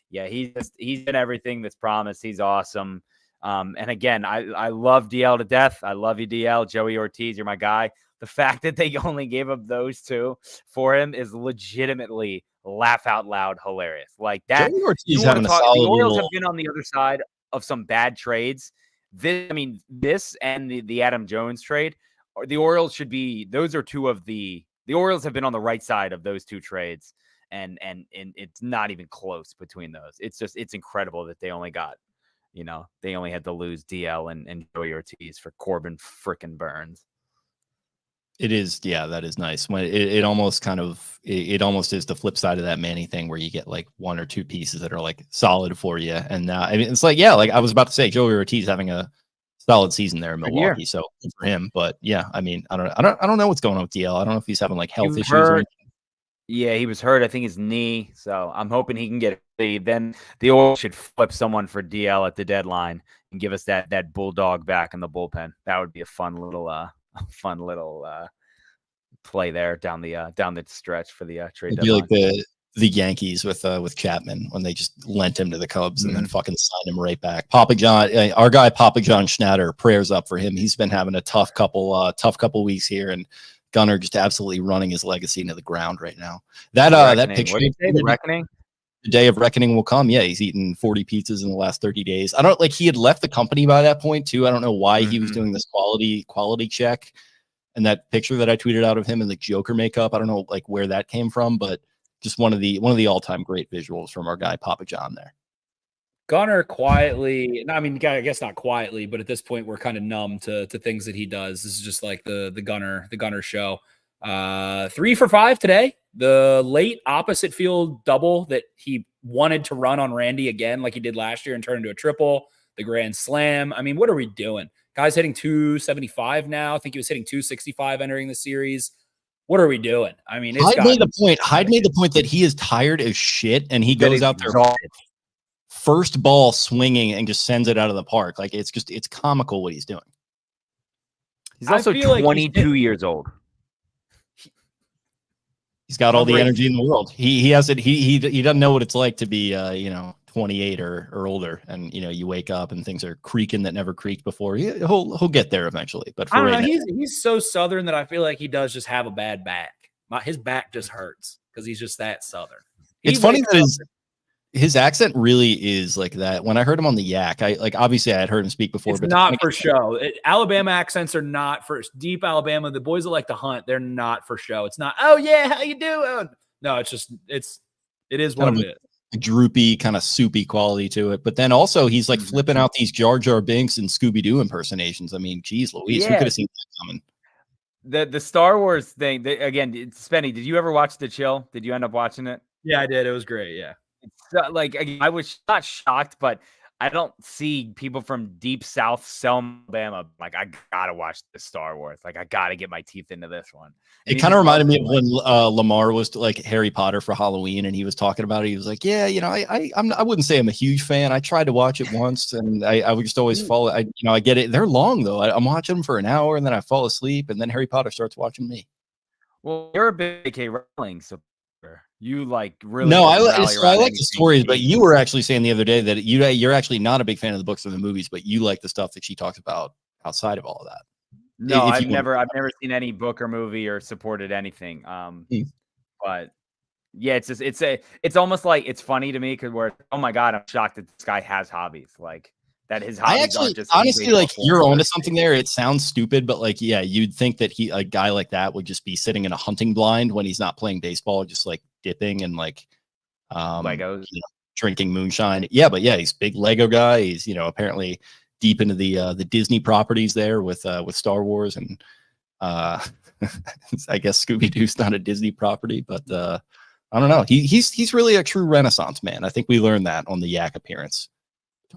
yeah, he's been everything that's promised. He's awesome. And again, I love DL to death. I love you, DL. Joey Ortiz, you're my guy. The fact that they only gave up those 2 for him is legitimately laugh out loud hilarious. Like that. The Orioles have been on the other side of some bad trades. This and the Adam Jones trade, or the Orioles should be. Those are 2 of the Orioles have been on the right side of those 2 trades, and it's not even close between those. It's incredible that they only got, they only had to lose DL and Joey Ortiz for Corbin frickin' Burnes. It is, yeah, that is nice. When it almost kind of it almost is the flip side of that Manny thing where you get like 1 or 2 pieces that are like solid for you. And now it's like, yeah, like I was about to say, Joey Ortiz having a solid season there in Milwaukee, so good for him. But yeah, I don't know what's going on with DL. I don't know if he's having like health issues. Or anything. Yeah, he was hurt. I think his knee. So I'm hoping he can get it. Then the Orioles should flip someone for DL at the deadline and give us that bulldog back in the bullpen. That would be a fun little play there down the stretch for the trade deadline. Be like the Yankees with Chapman when they just lent him to the Cubs and then fucking signed him right back. Papa John, our guy Papa John Schnatter, prayers up for him. He's been having a tough couple weeks here, and Gunnar just absolutely running his legacy into the ground right now. That picture, the reckoning. The day of reckoning will come. Yeah, he's eaten 40 pizzas in the last 30 days. I don't like he had left the company by that point too. I don't know why he was doing this quality check. And that picture that I tweeted out of him in the Joker makeup, I don't know like where that came from, but just one of the all-time great visuals from our guy Papa John there. Gunnar quietly, I mean, I guess not quietly, but at this point we're kind of numb to things that he does. This is just like the Gunnar show. 3 for 5 today. The late opposite field double that he wanted to run on Randy again, like he did last year, and turn into a triple. The grand slam. I mean, what are we doing? Guy's hitting 275 now. I think he was hitting 265 entering the series. What are we doing? I mean, Hyde made the point that he is tired as shit, and he goes out there first ball swinging and just sends it out of the park. Like it's comical what he's doing. He's also 22 years old. He's got all the energy in the world. He has it. He doesn't know what it's like to be 28 or older, and you wake up and things are creaking that never creaked before. He'll get there eventually. But for I don't know, he's so Southern that I feel like he does just have a bad back. His back just hurts because he's just that Southern. It's funny that his accent really is like that. When I heard him on the Yak, obviously I had heard him speak before. It's not for show. Alabama accents are not for deep Alabama. The boys that like to hunt, they're not for show. It's not, oh yeah, how you doing? No, it is what it is. Droopy, kind of soupy quality to it. But then also he's like flipping out these Jar Jar Binks and Scooby-Doo impersonations. I mean, geez Louise, who could have seen that coming? The Star Wars thing, again, Spenny, did you ever watch The Chill? Did you end up watching it? Yeah, I did. It was great. Yeah. I was not shocked, but I don't see people from deep South Selma, Alabama. Like, I gotta watch the Star Wars. Like, I gotta get my teeth into this one. And it kind of reminded me of when Lamar was like Harry Potter for Halloween, and he was talking about it. He was like, "Yeah, I wouldn't say I'm a huge fan. I tried to watch it once, and I would just always follow. I get it. They're long though. I'm watching them for an hour, and then I fall asleep, and then Harry Potter starts watching me." Well, you're a big K. Rowling supporter. You like really? No, I like the stories, but you were actually saying the other day that you're actually not a big fan of the books or the movies, but you like the stuff that she talks about outside of all of that. No, I've never seen any book or movie or supported anything. But yeah, it's almost like it's funny to me because oh my God, I'm shocked that this guy has hobbies. Like that his I hobbies actually, aren't just honestly, like you're onto something there. there. It sounds stupid, but like, yeah, you'd think that a guy like that would just be sitting in a hunting blind when he's not playing baseball, just like dipping and like, Legos, drinking moonshine. Yeah, but yeah, he's a big Lego guy. He's, apparently deep into the Disney properties there with Star Wars and I guess Scooby-Doo's not a Disney property, but I don't know. He's really a true Renaissance man. I think we learned that on the Yak appearance.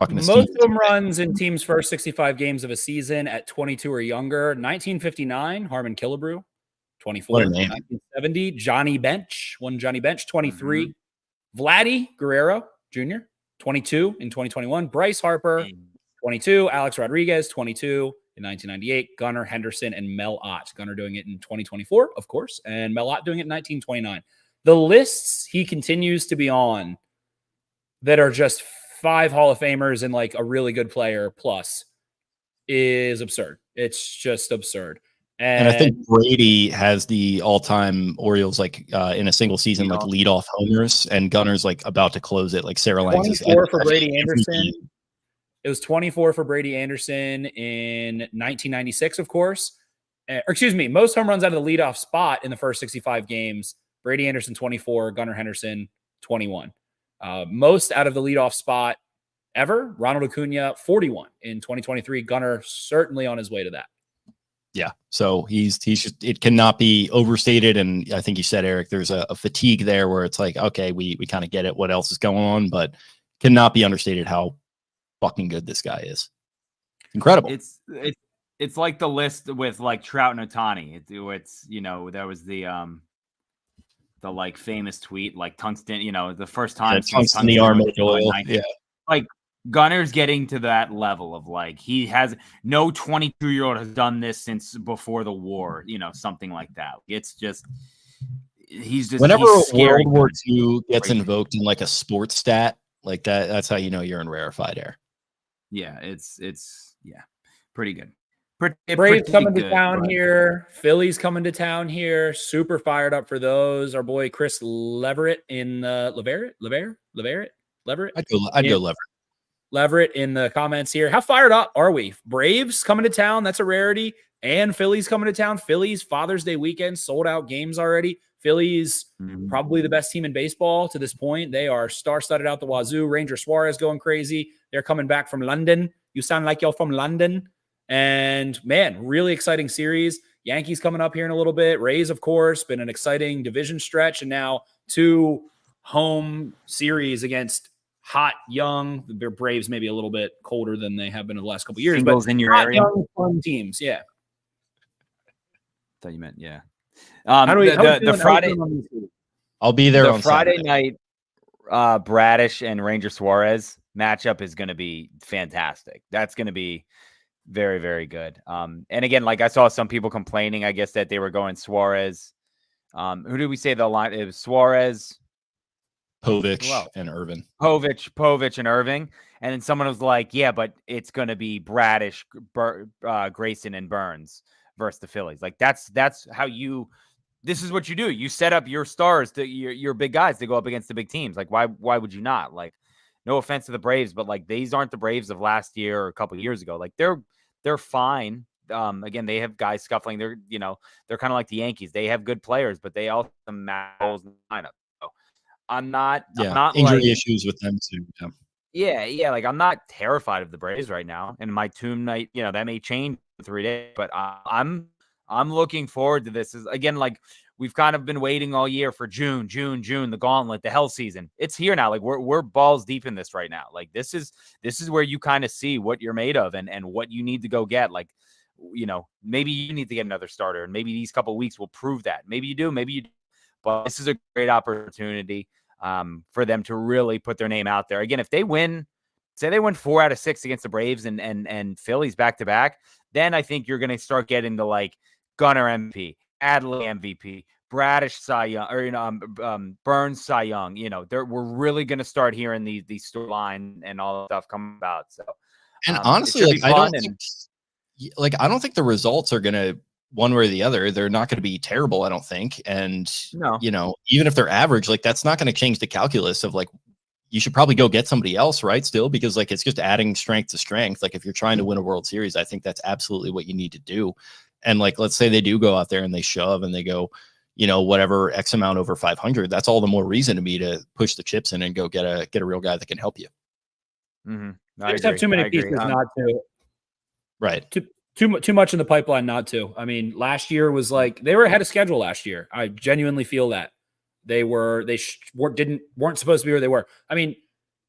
Most home runs in teams' first 65 games of a season at 22 or younger. 1959, Harmon Killebrew. 24. 1970, Johnny Bench. 23. Vladdy Guerrero Jr., 22 in 2021. Bryce Harper, 22. Alex Rodriguez, 22 in 1998. Gunnar Henderson and Mel Ott. Gunnar doing it in 2024, of course, and Mel Ott doing it in 1929. The lists he continues to be on that are just 5 Hall of Famers and like a really good player plus is absurd. It's just absurd. And I think Brady has the all-time Orioles like in a single season like leadoff homers, and Gunner's like about to close it. Like Sarah Lang's 24 for Brady Anderson. It was 24 for Brady Anderson in 1996, of course. Most home runs out of the leadoff spot in the first 65 games. Brady Anderson 24, Gunnar Henderson 21. Most out of the leadoff spot ever, Ronald Acuna 41 in 2023. Gunnar certainly on his way to that. Yeah, so he's just, it cannot be overstated, and I think you said, Eric, there's a fatigue there where it's like, okay, we kind of get it, what else is going on, but cannot be understated how fucking good this guy is. Incredible. It's like the list with like Trout and Ohtani. It's there was the like famous tweet like tungsten. The first time tungsten the arm oil. Yeah, like Gunner's getting to that level of like he has no 22-year-old has done this since before the war. Something like that. It's just whenever World War II gets invoked in like a sports stat like that, that's how you're in rarefied air. Yeah, it's pretty good. Braves coming to town here. Phillies coming to town here. Super fired up for those. Our boy Chris Leverett in Leverett. I'd go Leverett. Leverett in the comments here. How fired up are we? Braves coming to town. That's a rarity. And Phillies coming to town. Phillies Father's Day weekend, sold out games already. Phillies probably the best team in baseball to this point. They are star-studded out the wazoo. Ranger Suarez going crazy. They're coming back from London. You sound like you're from London. And man, really exciting series. Yankees coming up here in a little bit. Rays, of course, been an exciting division stretch. And now 2 home series against hot, young. The Braves maybe a little bit colder than they have been in the last couple of years. Singles but in your area. Young, fun teams, yeah. Thought you meant, yeah. The Friday. I'll be there on Friday Saturday. night. Bradish and Ranger Suarez matchup is going to be fantastic. That's going to be very, very good. And again, like I saw some people complaining, I guess, that they were going Suarez. Who did we say the line? It was Suarez, Povich, and Irvin. Povich, and Irving. And then someone was like, yeah, but it's going to be Bradish, Grayson, and Burnes versus the Phillies. Like that's how this is what you do. You set up your stars to your big guys to go up against the big teams. Like why would you not? Like, no offense to the Braves, but like these aren't the Braves of last year or a couple of years ago. Like they're fine. Again, they have guys scuffling. They're kind of like the Yankees. They have good players, but they also match holes in the lineup. So I'm not injury issues with them too. Yeah. Like I'm not terrified of the Braves right now. And my tomb night, that may change in 3 days, but I'm looking forward to this. Is again, like we've kind of been waiting all year for June, the gauntlet, the hell season. It's here now. Like we're balls deep in this right now. Like this is where you kind of see what you're made of and what you need to go get. Like, maybe you need to get another starter, and maybe these couple of weeks will prove that. Maybe you do, maybe you do. But this is a great opportunity for them to really put their name out there. Again, if they win, say they win 4 out of 6 against the Braves and Phillies back to back, then I think you're going to start getting the like Gunnar MVP, Adley MVP, Bradish Cy Young, or Burnes Cy Young. We're really going to start hearing these storyline and all the stuff come about. So, and honestly, I don't think the results are going to one way or the other. They're not going to be terrible, I don't think. And even if they're average, like that's not going to change the calculus of like you should probably go get somebody else, right? Still, because like it's just adding strength to strength. Like if you're trying to win a World Series, I think that's absolutely what you need to do. And like, let's say they do go out there and they shove and they go, you know, whatever X amount over 500. That's all the more reason to me to push the chips in and go get a real guy that can help you. I just have too many pieces not to. Right. Too much in the pipeline not to. I mean, last year was like they were ahead of schedule last year. I genuinely feel that they weren't supposed to be where they were. I mean,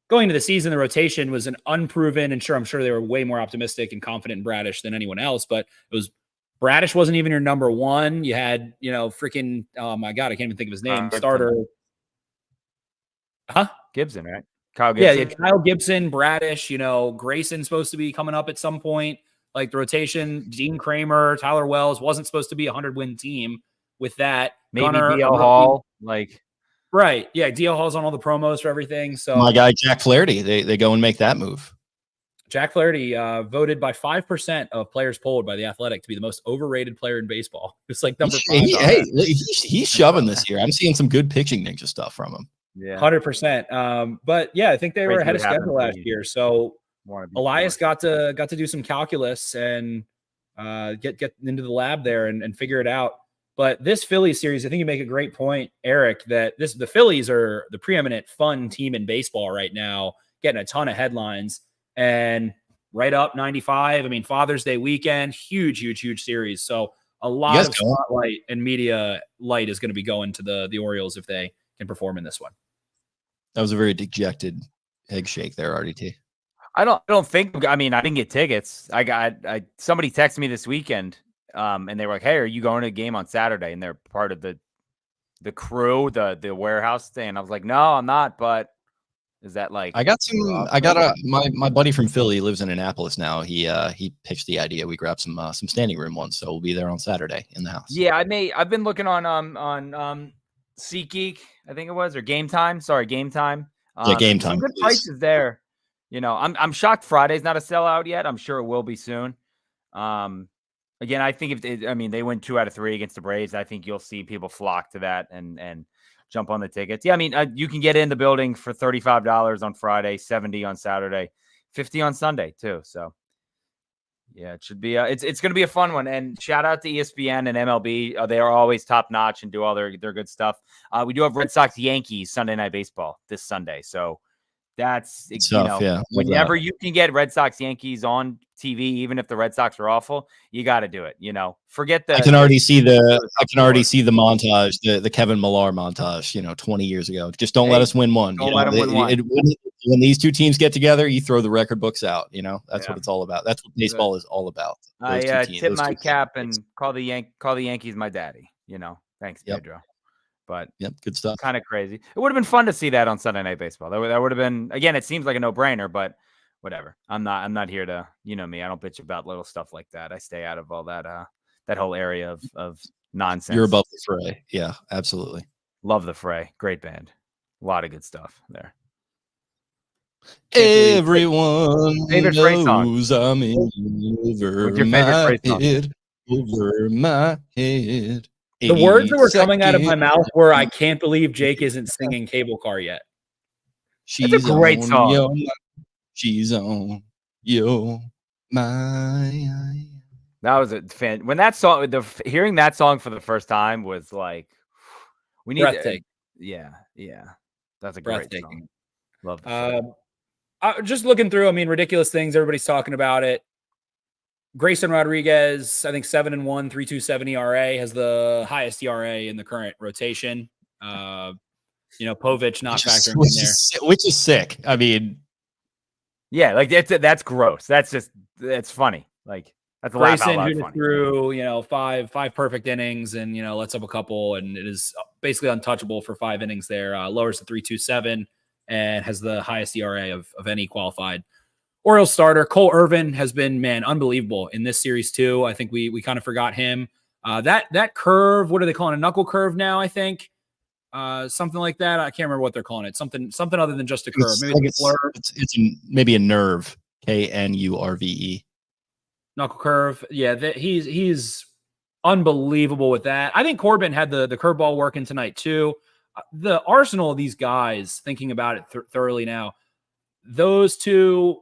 going into the season, the rotation was an unproven, and I'm sure they were way more optimistic and confident in Bradish than anyone else. But it was Bradish wasn't even your number one. You had, you know, freaking oh my god, I can't even think of his name. Starter, Gibson, right? Kyle Gibson. Yeah, Kyle Gibson, Bradish. You know, Grayson's supposed to be coming up at some point. Like the rotation, Dean Kramer, Tyler Wells wasn't supposed to be a 100-win team with that. Maybe Gunnar, DL Hall, like right. Yeah, DL Hall's on all the promos for everything. So my guy Jack Flaherty, they go and make that move. Jack Flaherty voted by 5% of players polled by The Athletic to be the most overrated player in baseball. It's like number 5. He's shoving this year. I'm seeing some good pitching ninja stuff from him. Yeah, 100%. But yeah, I think they were ahead of schedule last year. So Elias got to do some calculus and get into the lab there and figure it out. But this Phillies series, I think you make a great point, Eric, that the Phillies are the preeminent fun team in baseball right now, getting a ton of headlines and right up 95. I mean, Father's Day weekend, huge series. So a lot of spotlight and media light is going to be going to the Orioles if they can perform in this one. That was a very dejected egg shake there, RDT. I don't think. I mean, I didn't get tickets. Somebody texted me this weekend, and they were like, "Hey, are you going to a game on Saturday?" And they're part of the crew, the warehouse thing. And I was like, "No, I'm not." But is that like? My buddy from Philly lives in Annapolis now. He pitched the idea. We grabbed some standing room once, so we'll be there on Saturday in the house. Yeah, I've been looking on SeatGeek, I think it was, or Game Time. Sorry, Game Time. Game Time. Some good prices there. You know, I'm shocked Friday's not a sellout yet. I'm sure it will be soon. Again, I think they win 2 out of 3 against the Braves. I think you'll see people flock to that and jump on the tickets. Yeah, I mean, you can get in the building for $35 on Friday, $70 on Saturday, $50 on Sunday too. So yeah, it should be. It's going to be a fun one. And shout out to ESPN and MLB. They are always top notch and do all their good stuff. We do have Red Sox Yankees Sunday Night Baseball this Sunday. So that's whenever you can get Red Sox Yankees on TV, even if the Red Sox are awful, you got to do it. You know, forget the. I can already see the montage, the Kevin Millar montage. 20 years ago. Just don't let us win one. Don't let them win one. When these two teams get together, you throw the record books out. That's what it's all about. That's what baseball is all about. I tip my cap and call the Yankees my daddy. Thanks, Pedro. But good stuff. Kind of crazy. It would have been fun to see that on Sunday Night Baseball. That would have been, again, it seems like a no-brainer, but whatever. I'm not here to, me. I don't bitch about little stuff like that. I stay out of all that whole area of nonsense. You're above the fray. Yeah, absolutely. Love the Fray. Great band. A lot of good stuff there. Everyone knows I'm in over my head. Over my head. The words that were coming out of my mouth were, "I can't believe Jake isn't singing Cable Car yet." That's a great song. She's on my. That was a fan. When that song, hearing that song for the first time was like, we need to. Yeah. That's a great song. Love it. Just looking through, ridiculous things. Everybody's talking about it. Grayson Rodriguez, I think 7-1, 3.27 ERA, has the highest ERA in the current rotation. Povich not factoring in there, which is sick. I mean, yeah, like that's gross. That's funny. Like that's a Grayson who threw five perfect innings and lets up a couple, and it is basically untouchable for 5 innings there. Lowers to 3.27 and has the highest ERA of any qualified Orioles starter. Cole Irvin has been, unbelievable in this series too. I think we kind of forgot him. That curve, what are they calling it? A knuckle curve now, I think. Something like that. I can't remember what they're calling it. Something other than just a curve. Maybe it's maybe a nerve. KNURVE. Knuckle curve. Yeah, he's unbelievable with that. I think Corbin had the curveball working tonight too. the arsenal of these guys, thinking about it thoroughly now, those two,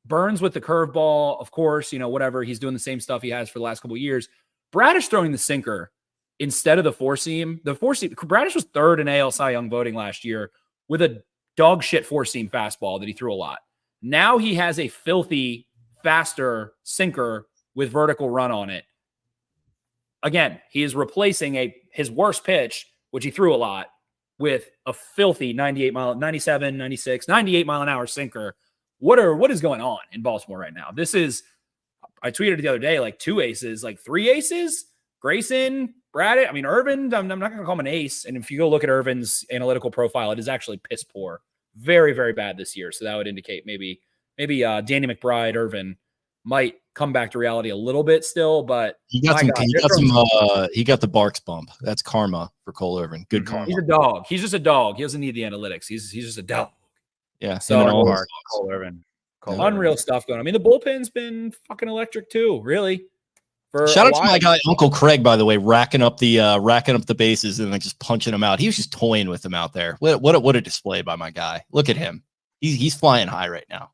Burnes with the curveball, of course, whatever. He's doing the same stuff he has for the last couple of years. Bradish throwing the sinker instead of the four seam. Bradish was third in AL Cy Young voting last year with a dog shit four seam fastball that he threw a lot. Now he has a filthy, faster sinker with vertical run on it. Again, he is replacing his worst pitch, which he threw a lot, with a filthy 98 mile an hour sinker. What is going on in Baltimore right now? I tweeted it the other day, like 2 aces, like 3 aces, Grayson, Bradish. I mean, Irvin, I'm not going to call him an ace. And if you go look at Irvin's analytical profile, it is actually piss poor. Very, very bad this year. So that would indicate maybe Danny McBride, Irvin might come back to reality a little bit still, but he got the Barks bump. That's karma for Cole Irvin. Good karma. He's a dog. He's just a dog. He doesn't need the analytics. He's just a dog. Yeah. So Cole Irvin. Unreal stuff going on. I mean, the bullpen's been fucking electric too, really. Shout out to my guy Uncle Craig, by the way, racking up the bases and like just punching them out. He was just toying with them out there. What a display by my guy. Look at him. He's flying high right now.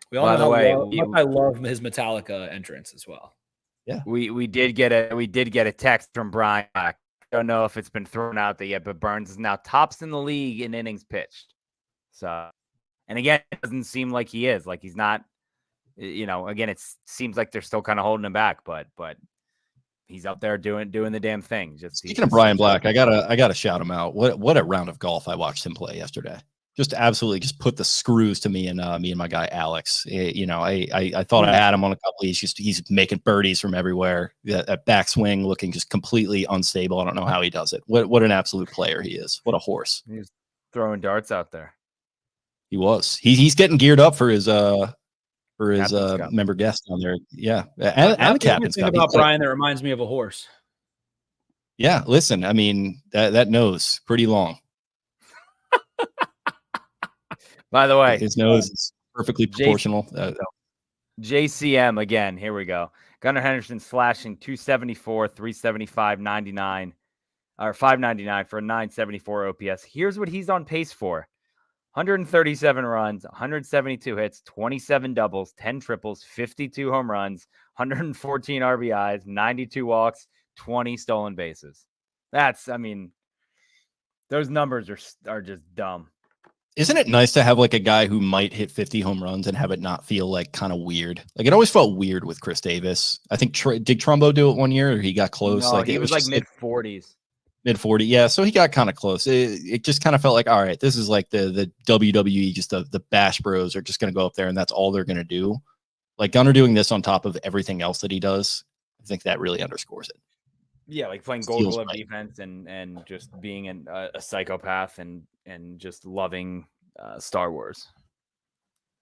We all know I love his Metallica entrance as well. Yeah, we did get a text from Brian. I don't know if it's been thrown out there yet, but Burnes is now tops in the league in innings pitched. So, and again, it doesn't seem like he is. Like he's not. Again, it seems like they're still kind of holding him back, but he's out there doing the damn thing. Speaking of Brian Black, I gotta shout him out. What a round of golf I watched him play yesterday. Just absolutely just put the screws to me and my guy Alex. I thought I had him on a couple. He's making birdies from everywhere. That backswing looking just completely unstable. I don't know how he does it. What an absolute player he is. What a horse. He's throwing darts out there. He was. He's getting geared up for his member guest down there. Yeah, and the captain's thing about Brian that reminds me of a horse. Yeah, listen. I mean that nose pretty long. By the way, his nose is perfectly proportional. JCM again. Here we go. Gunnar Henderson slashing 274, 375, 99, or 599 for a 974 OPS. Here's what he's on pace for: 137 runs, 172 hits, 27 doubles, 10 triples, 52 home runs, 114 RBIs, 92 walks, 20 stolen bases. Those numbers are just dumb. Isn't it nice to have like a guy who might hit 50 home runs and have it not feel like kind of weird? Like it always felt weird with Chris Davis. I think did Trumbo do it one year or he got close? No, he was like mid-40s. Mid-40, yeah. So he got kind of close. It just kind of felt like, all right, this is like the WWE, just the Bash Bros are just going to go up there and that's all they're going to do. Like Gunnar doing this on top of everything else that he does, I think that really underscores it. Yeah, like playing Gold Glove defense and just being a psychopath and just loving Star Wars.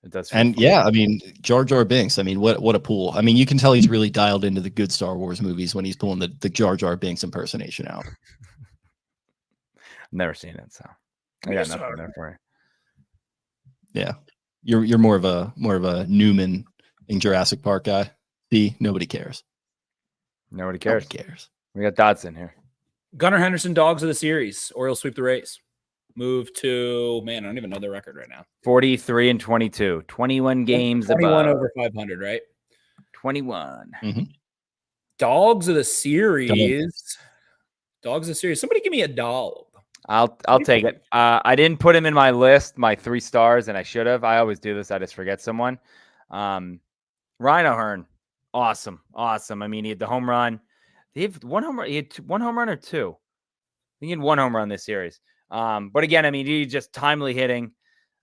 It does. And yeah, I mean, Jar Jar Binks. I mean, what a pool. I mean, you can tell he's really dialed into the good Star Wars movies when he's pulling the Jar Jar Binks impersonation out. Never seen it, so I got nothing there for you. Yeah, you're more of a Newman in Jurassic Park guy. See, nobody cares. Nobody cares. Nobody cares. We got Dotson here. Gunnar Henderson, dogs of the series. Orioles sweep the Rays. Move to, I don't even know their record right now. 43 and 22. 21 games 21 over 500, right? 21. Mm-hmm. Dogs of the series. Dogs of the series. Somebody give me a dog. I'll take it. I didn't put him in my list, my 3 stars, and I should have. I always do this. I just forget someone. Ryan O'Hearn. Awesome. I mean, he had the home run. He had one home run. He had one home run or 2. I think he had 1 home run this series. But again, I mean, he just timely hitting.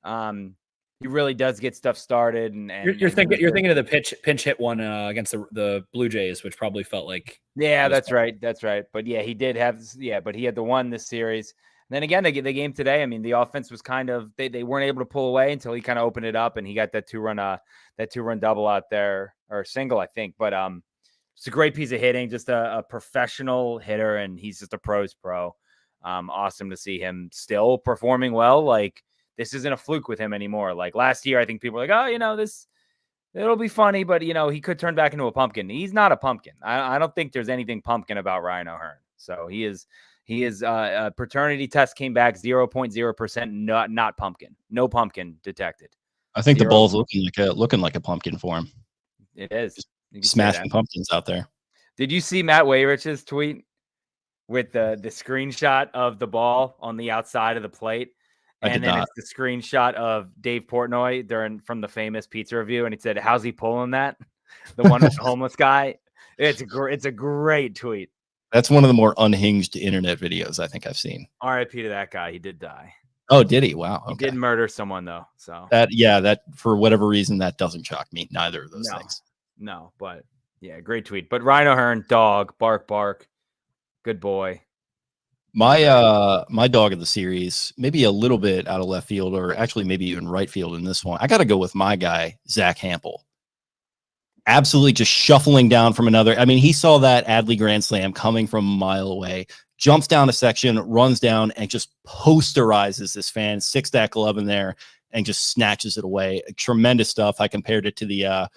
He really does get stuff started. And you're thinking of the pinch hit one against the Blue Jays, which probably felt like. Yeah, that's right. But yeah, he did have. Yeah, but he had the one this series. And then again, the game today. I mean, the offense was kind of they weren't able to pull away until he kind of opened it up, and he got that 2-run double out there, or single, I think. But it's a great piece of hitting, just a professional hitter, and he's just a pro's pro. Awesome to see him still performing well. Like, this isn't a fluke with him anymore. Like last year, I think people were like, oh, it'll be funny, but he could turn back into a pumpkin. He's not a pumpkin. I don't think there's anything pumpkin about Ryan O'Hearn. So he is He is a paternity test came back 0.0%, not pumpkin. No pumpkin detected. I think the ball's looking like a pumpkin for him. It is. Smashing pumpkins out there. Did you see Matt Wayrich's tweet with the screenshot of the ball on the outside of the plate? And then it's the screenshot of Dave Portnoy from the famous pizza review, and he said, "How's he pulling that?" The one with the homeless guy. It's a great tweet. That's one of the more unhinged internet videos I think I've seen. R.I.P. to that guy. He did die. Oh, did he? Wow. Okay. He did murder someone though. So that for whatever reason that doesn't shock me. Neither of those things. No, but yeah, great tweet. But Ryan O'Hearn, dog, bark, good boy. My dog of the series, maybe a little bit out of left field, or actually maybe even right field in this one. I got to go with my guy, Zach Hampel. Absolutely just shuffling down from another. I mean, he saw that Adley grand slam coming from a mile away, jumps down a section, runs down, and just posterizes this fan, 6-stack glove in there, and just snatches it away. Tremendous stuff. I compared it to the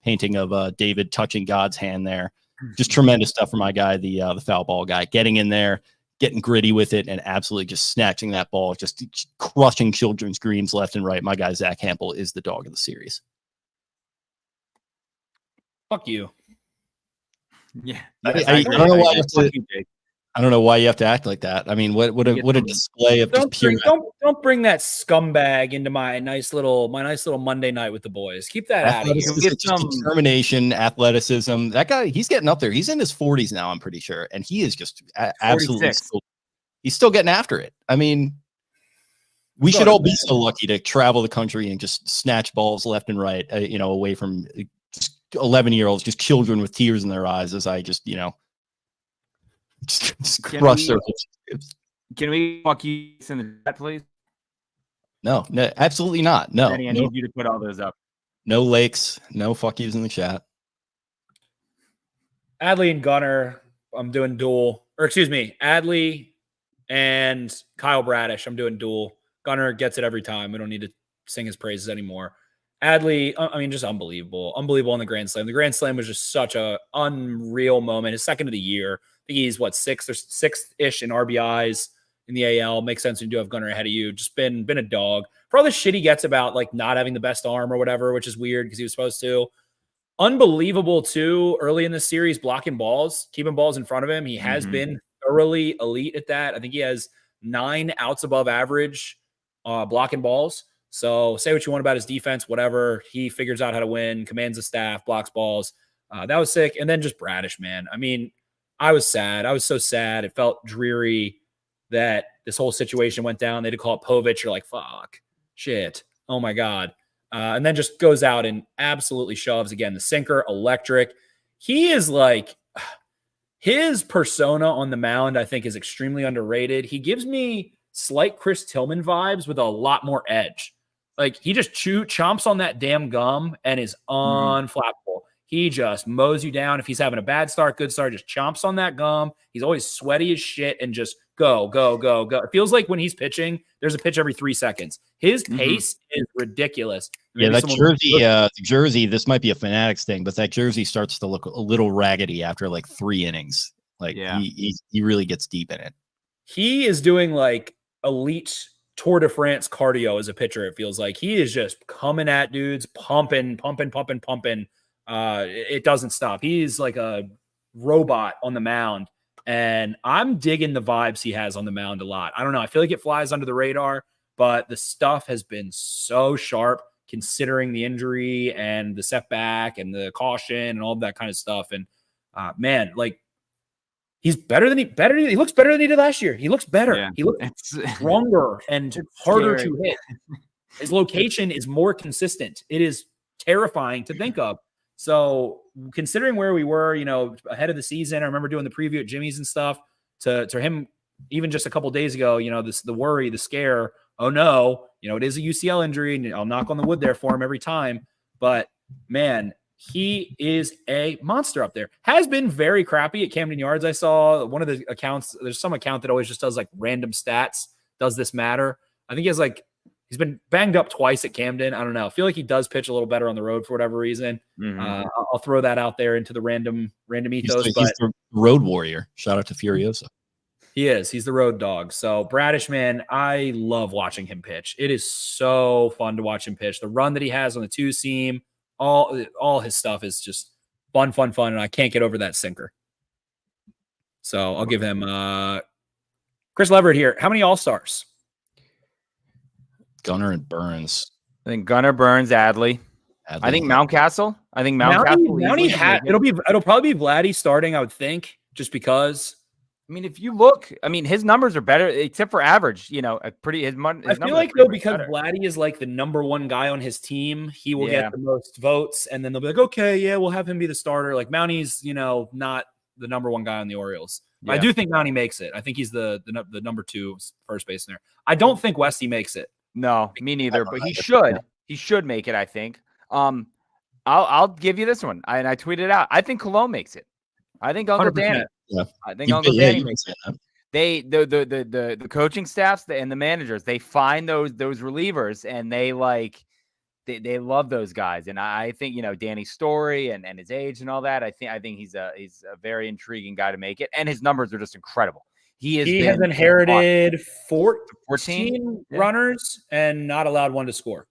painting of David touching God's hand there. Just tremendous stuff for my guy, the foul ball guy, getting in there, getting gritty with it, and absolutely just snatching that ball, just crushing children's dreams left and right. My guy, Zach Hampel, is the dog of the series. Fuck you. Yeah. I don't know why I don't know why you have to act like that. I mean, what a display of just pure. Don't bring that scumbag into my nice little Monday night with the boys. Keep that out of here. Get some determination, athleticism. That guy, he's getting up there. He's in his 40s now, I'm pretty sure, and he is just absolutely. He's still getting after it. I mean, we should all be so lucky to travel the country and just snatch balls left and right, away from 11-year-olds, just children with tears in their eyes, as I just crush their. Can we fuck you in the chat, please? No, absolutely not. No, Danny, I need you to put all those up. No lakes, no fuck yous in the chat. Adley and Gunnar, I'm doing duel. Or excuse me, Adley and Kyle Bradish, I'm doing duel. Gunnar gets it every time. We don't need to sing his praises anymore. Adley, I mean, just unbelievable. Unbelievable on the Grand Slam. The Grand Slam was just such a unreal moment. His second of the year. I think he's, sixth-ish in RBIs in the AL. Makes sense when you do have Gunnar ahead of you. Just been a dog. For all the shit he gets about, not having the best arm or whatever, which is weird because he was supposed to. Unbelievable, too, early in the series, blocking balls, keeping balls in front of him. He has been thoroughly elite at that. I think he has 9 outs above average blocking balls. So say what you want about his defense, whatever. He figures out how to win, commands the staff, blocks balls. That was sick. And then just Bradish, man. I mean, I was sad. I was so sad. It felt dreary that this whole situation went down. They had to call it Povich. You're like, fuck, shit. Oh, my God. And then just goes out and absolutely shoves. Again, the sinker, electric. He is his persona on the mound, I think, is extremely underrated. He gives me slight Chris Tillman vibes with a lot more edge. He just chomps on that damn gum and is unflappable. He just mows you down. If he's having a bad start, good start, just chomps on that gum. He's always sweaty as shit and just go, go, go, go. It feels like when he's pitching, there's a pitch every 3 seconds. His pace is ridiculous. Maybe that jersey, this might be a Fanatics thing, but that jersey starts to look a little raggedy after 3 innings. He really gets deep in it. He is doing elite Tour de France cardio as a pitcher. It feels like he is just coming at dudes, pumping. It doesn't stop. He's like a robot on the mound, and I'm digging the vibes he has on the mound a lot. I don't know. I feel like it flies under the radar, but the stuff has been so sharp considering the injury and the setback and the caution and all of that kind of stuff. And man, he's better than he looks better than he did last year. He looks better. Yeah. He looks stronger and harder to hit. His location is more consistent. It is terrifying to think of. So considering where we were, ahead of the season, I remember doing the preview at Jimmy's and stuff to him, even just a couple days ago, the worry, the scare, oh no, it is a UCL injury, and I'll knock on the wood there for him every time. But man, he is a monster up there. Has been very crappy at Camden Yards. I saw one of the accounts. There's some account that always just does random stats. Does this matter? I think he's been banged up twice at Camden. I don't know. I feel like he does pitch a little better on the road for whatever reason. I'll throw that out there into the random ethos. He's the road warrior. Shout out to Furiosa. He is. He's the road dog. So Bradish, man, I love watching him pitch. It is so fun to watch him pitch. The run that he has on the 2-seam, all his stuff is just fun, and I can't get over that sinker. So I'll give him Chris Leverett here. How many All-Stars? Gunnar and Burnes. I think Gunnar, Burnes, Adley. I think Mountcastle. It'll probably be Vladdy starting, I would think, just because. I mean, if you look, his numbers are better, except for average. His I feel like though, because Vladdy is like the number one guy on his team, he will get the most votes, and then they'll be like, okay, yeah, we'll have him be the starter. Like Mounty's, not the number one guy on the Orioles. Yeah. I do think Mounty makes it. I think he's the number 2 first baseman there. I don't think Westy makes it. No, me neither. But he should. He should make it. I think. I'll give you this one. I tweeted it out. I think Cologne makes it. I think Uncle 100%. Danny. Yeah. I think Uncle Danny makes it. The coaching staffs and the managers, they find those relievers, and they love those guys. And I think Danny's story and his age and all that. I think he's a very intriguing guy to make it, and his numbers are just incredible. He has inherited 14 runners and not allowed one to score.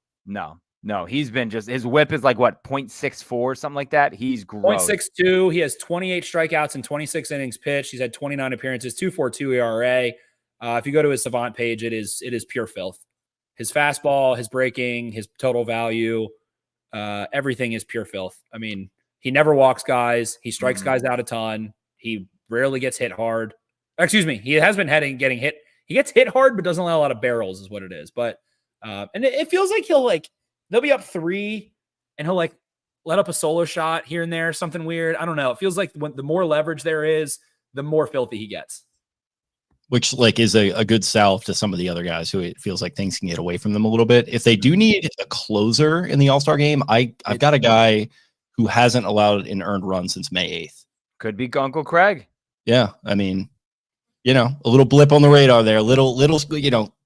No, he's been his whip is like what, 0.64, something like that. He's gross. 0.62. He has 28 strikeouts in 26 innings pitched. He's had 29 appearances, 2.42 ERA. If you go to his Savant page, it is pure filth. His fastball, his breaking, his total value, everything is pure filth. I mean, he never walks guys. He strikes guys out a ton. He rarely gets hit hard. Excuse me. He has been getting hit. He gets hit hard, but doesn't allow a lot of barrels is what it is. But, and it feels like they'll be up 3 and he'll let up a solo shot here and there, something weird. I don't know. It feels like the more leverage there is, the more filthy he gets. Which is a good salve to some of the other guys who it feels like things can get away from them a little bit. If they do need a closer in the All-Star game, I've got a guy who hasn't allowed an earned run since May 8th. Could be Uncle Craig. Yeah. I mean, a little blip on the radar there, little,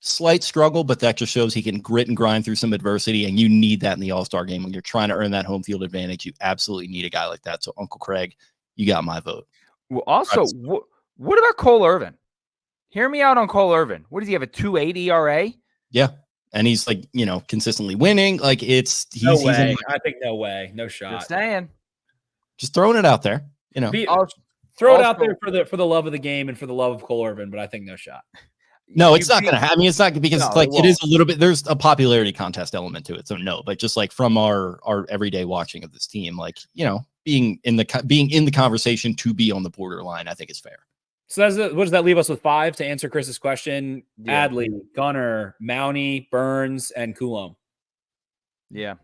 slight struggle, but that just shows he can grit and grind through some adversity. And you need that in the All-Star game when you're trying to earn that home field advantage. You absolutely need a guy like that. So Uncle Craig, you got my vote. Well, also, what about Cole Irvin? Hear me out on Cole Irvin. What does he have, a 2.8 ERA? Yeah. And he's consistently winning. I think no way. No shot. Just saying. Just throwing it out there. Throw it out there for the love of the game and for the love of Cole Irvin, but I think no shot. No, it's not going to happen. I mean, it's not because it is a little bit, there's a popularity contest element to it. So no, but just from our everyday watching of this team, being in the conversation to be on the borderline, I think is fair. So what does that leave us with 5 to answer Chris's question? Yeah. Adley, Gunnar, Mounty, Burnes, and Coulomb. Yeah.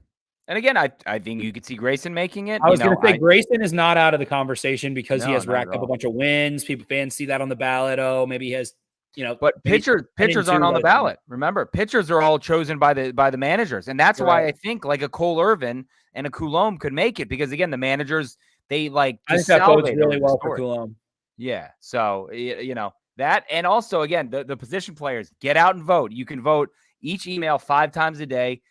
And again, I think you could see Grayson making it. I was going to say Grayson is not out of the conversation because he has racked up a bunch of wins. Fans see that on the ballot. Oh, maybe he has, But pitchers aren't on the ballot. Remember, pitchers are all chosen by the managers, and that's why I think a Cole Irvin and a Coulomb could make it, because again, the managers I think that bodes really well for Coulomb. Yeah. So that, and also again, the position players, get out and vote. You can vote each email 5 times a day.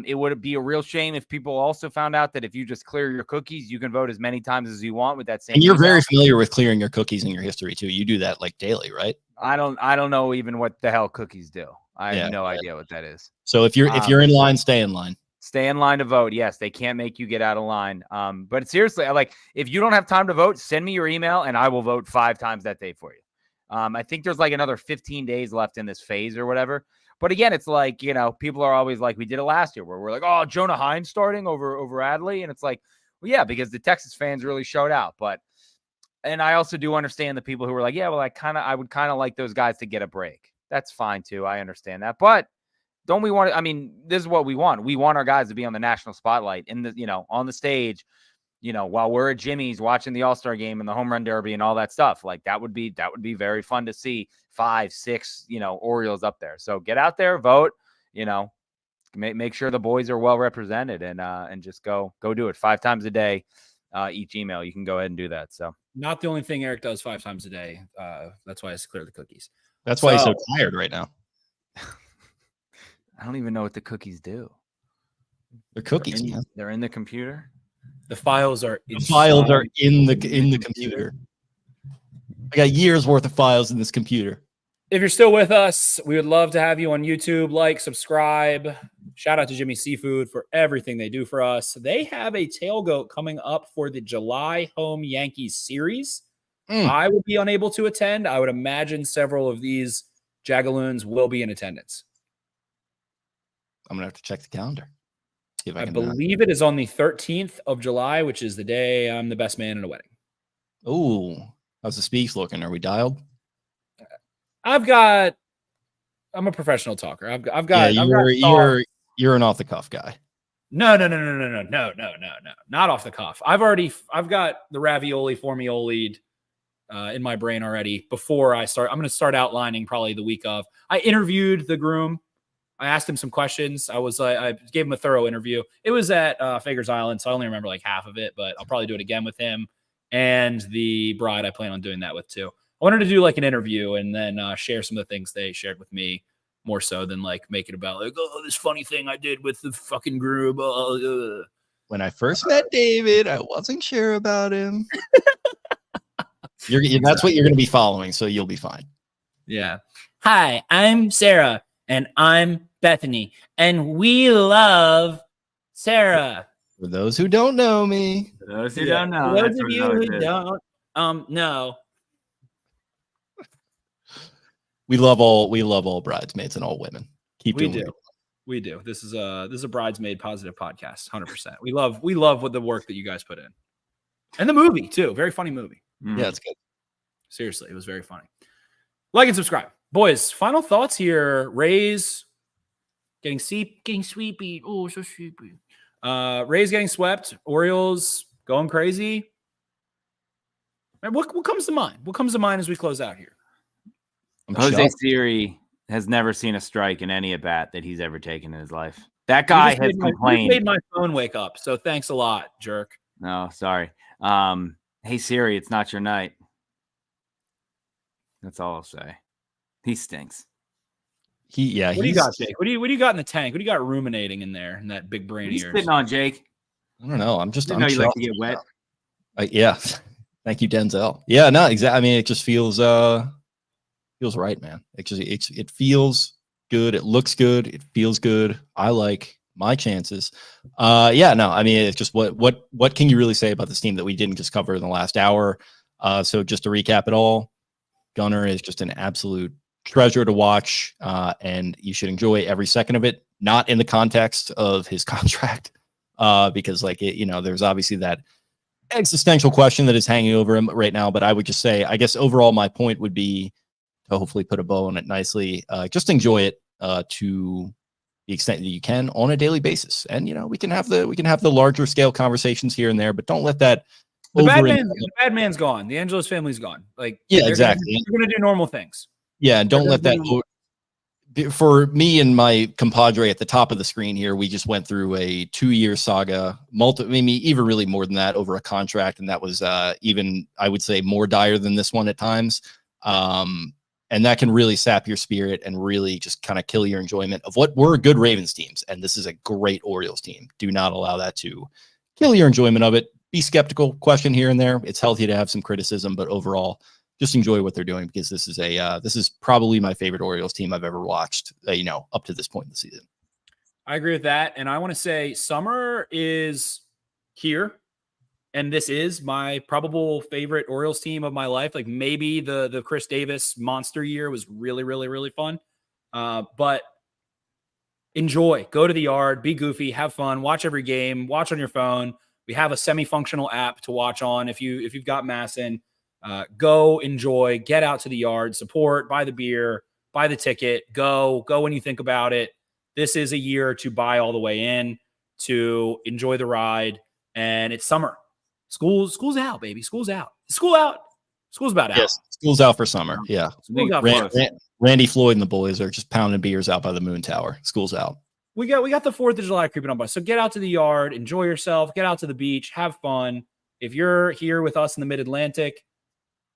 It would be a real shame if people also found out that if you just clear your cookies, you can vote as many times as you want with that same. And you're very familiar with clearing your cookies in your history too. You do that daily, right? I don't know even what the hell cookies do. I have no idea what that is. So if you're in line, stay in line. Stay in line to vote. Yes, they can't make you get out of line. But seriously, if you don't have time to vote, send me your email and I will vote 5 times that day for you. I think there's another 15 days left in this phase or whatever. But again, it's people are always we did it last year where we're oh, Jonah Hines starting over Adley. And it's well, yeah, because the Texas fans really showed out. And I also do understand the people who were yeah, well, I would kind of like those guys to get a break. That's fine too. I understand that. But don't we want this is what we want. We want our guys to be on the national spotlight on the stage, while we're at Jimmy's watching the All-Star game and the home run derby and all that stuff. That would be very fun to see 5, 6, Orioles up there. So get out there, vote, make sure the boys are well represented and just go do it 5 times a day. Each email, you can go ahead and do that. So not the only thing Eric does 5 times a day. That's why I clear the cookies. That's why he's so tired right now. I don't even know what the cookies do. They're cookies. They're in the computer. The files are in the computer. I got years worth of files in this computer. If you're still with us, we would love to have you on YouTube. Like, subscribe. Shout out to Jimmy Seafood for everything they do for us. They have a tailgate coming up for the July home Yankees series. I will be unable to attend. I would imagine several of these Jagaloons will be in attendance. I'm going to have to check the calendar. See if I can, believe it is on the 13th of July, which is the day I'm the best man in a wedding. Oh, how's the speaks looking? Are we dialed? I'm a professional talker. I've got. You're an off the cuff guy. No. Not off the cuff. I've got the ravioli formioli'd in my brain already before I start. I'm going to start outlining probably the week of. I interviewed the groom. I asked him some questions. I gave him a thorough interview. It was at Fager's Island, so I only remember like half of it, but I'll probably do it again with him and the bride. I plan on doing that with too. I wanted to do like an interview and then share some of the things they shared with me more so than like make it about like, oh, this funny thing I did with the fucking groom. When I first met David, I wasn't sure about him. That's what you're going to be following, so you'll be fine. Yeah. Hi, I'm Sarah, and I'm Bethany, and we love Sarah. For those who don't know me. For those who don't know. For those of you who don't know. We love all bridesmaids and all women. We do. This is a bridesmaid positive podcast, 100%. We love what the work that you guys put in. And the movie too. Very funny movie. Yeah, it's good. Seriously, it was very funny. Like and subscribe. Boys, final thoughts here. Rays getting sweepy. Oh, so sweepy. Rays getting swept. Orioles going crazy. What comes to mind? What comes to mind as we close out here? Jose Siri has never seen a strike in any at bat that he's ever taken in his life. That guy has complained. You made my phone wake up, so thanks a lot, jerk. No, sorry. Hey Siri, it's not your night. That's all I'll say. He stinks. What do you got, Jake? What do you got in the tank? What do you got ruminating in there in that big brain of yours? Spitting on, Jake? I don't know. I'm you like to get wet. Yeah. Thank you, Denzel. Yeah, no, exactly. I mean, it just feels right, man. It feels good. It looks good. It feels good. I like my chances. Yeah, no, I mean, it's just what can you really say about this team that we didn't just cover in the last hour? So just to recap it all, Gunnar is just an absolute treasure to watch, and you should enjoy every second of it, not in the context of his contract, because there's obviously that existential question that is hanging over him right now. But I would just say, I guess overall, my point would be to hopefully put a bow on it nicely. Just enjoy it to the extent that you can on a daily basis. And, we can have the larger scale conversations here and there, but don't let that. The bad man's gone. The Angelos family's gone. Exactly. They're going to do normal things. Yeah. And don't let that. For me and my compadre at the top of the screen here, we just went through a 2-year saga, maybe even really more than that, over a contract. And that was even, I would say, more dire than this one at times. And that can really sap your spirit and really just kind of kill your enjoyment of what were good Ravens teams. And this is a great Orioles team. Do not allow that to kill your enjoyment of it. Be skeptical, question here and there. It's healthy to have some criticism, but overall, just enjoy what they're doing, because this is probably my favorite Orioles team I've ever watched, up to this point in the season. I agree with that. And I want to say summer is here. And this is my probable favorite Orioles team of my life. Like maybe the Chris Davis monster year was really, really, really fun. But enjoy, go to the yard, be goofy, have fun, watch every game, watch on your phone. We have a semi-functional app to watch on. If you've got Masson, go enjoy, get out to the yard, support, buy the beer, buy the ticket, go when you think about it. This is a year to buy all the way in, to enjoy the ride. And it's summer. School's out, baby. School's out. School's about out. Yes, school's out for summer. Yeah. Randy Floyd and the boys are just pounding beers out by the Moon Tower. School's out. We got the 4th of July creeping up by. So get out to the yard, enjoy yourself, get out to the beach, have fun. If you're here with us in the Mid-Atlantic,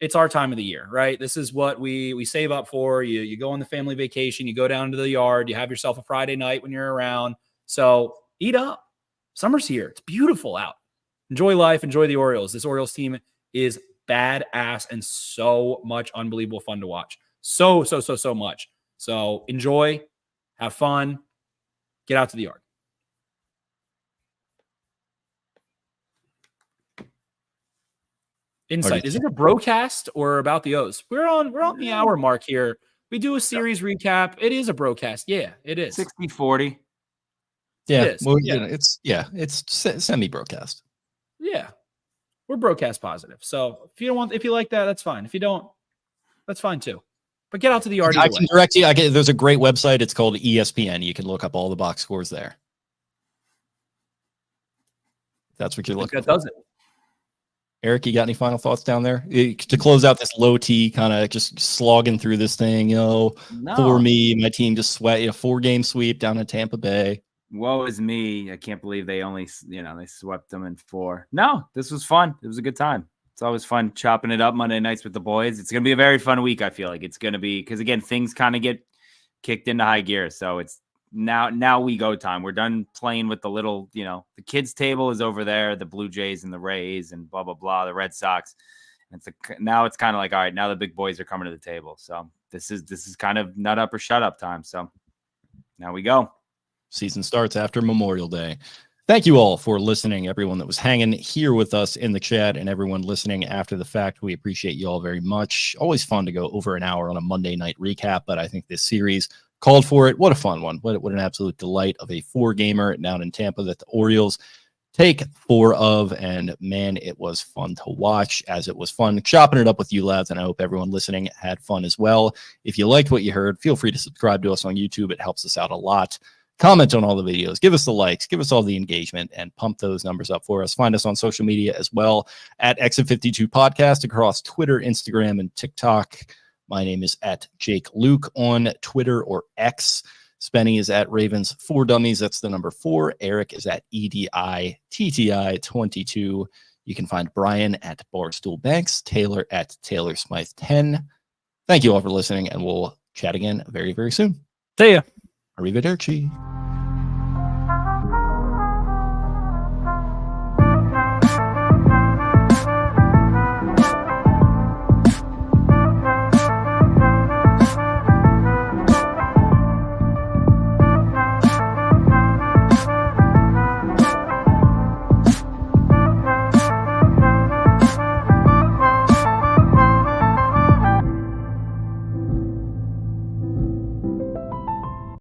it's our time of the year, right? This is what we save up for. You go on the family vacation, you go down to the yard, you have yourself a Friday night when you're around. So eat up. Summer's here. It's beautiful out. Enjoy life. Enjoy the Orioles. This Orioles team is badass and so much unbelievable fun to watch. So much. So enjoy, have fun, get out to the yard. Insight. Is it a broadcast or about the O's? We're on the hour mark here. We do a series recap. It is a broadcast. Yeah, it is. 60-40. Yeah, it is. well, yeah. It's semi-broadcast. Yeah, we're broadcast positive. So if you like that, that's fine. If you don't, that's fine too. But get out to the yard. I can direct you. There's a great website. It's called ESPN. You can look up all the box scores there. That's what you're looking for. That does it. Eric, you got any final thoughts down there to close out this low T, kind of just slogging through this thing? For me, my team just sweat. 4-game sweep down in Tampa Bay. Woe is me. I can't believe they only, they swept them in 4. No, this was fun. It was a good time. It's always fun chopping it up Monday nights with the boys. It's going to be a very fun week. I feel like it's going to be, because again, things kind of get kicked into high gear. So it's now we go time. We're done playing with the little, the kids table is over there, the Blue Jays and the Rays and blah, blah, blah, the Red Sox. Now it's kind of like, all right, now the big boys are coming to the table. So this is kind of nut up or shut up time. So now we go. Season starts after Memorial Day. Thank you all for listening, everyone that was hanging here with us in the chat and everyone listening after the fact. We appreciate you all very much. Always fun to go over an hour on a Monday night recap, but I think this series called for it. What a fun one. What an absolute delight of a 4-gamer down in Tampa that the Orioles take 4 of, and man, it was fun to watch, as it was fun chopping it up with you lads, and I hope everyone listening had fun as well. If you liked what you heard, feel free to subscribe to us on YouTube. It helps us out a lot. Comment on all the videos, give us the likes, give us all the engagement, and pump those numbers up for us. Find us on social media as well at Exit52 Podcast across Twitter, Instagram, and TikTok. My name is at Jake Louque on Twitter or X. Spenny is at Ravens 4 Dummies. That's the number 4. Eric is at EDITTI22. You can find Brian at Barstool Banks, Taylor at Taylor Smythe 10. Thank you all for listening, and we'll chat again very, very soon. See ya. Arrivederci.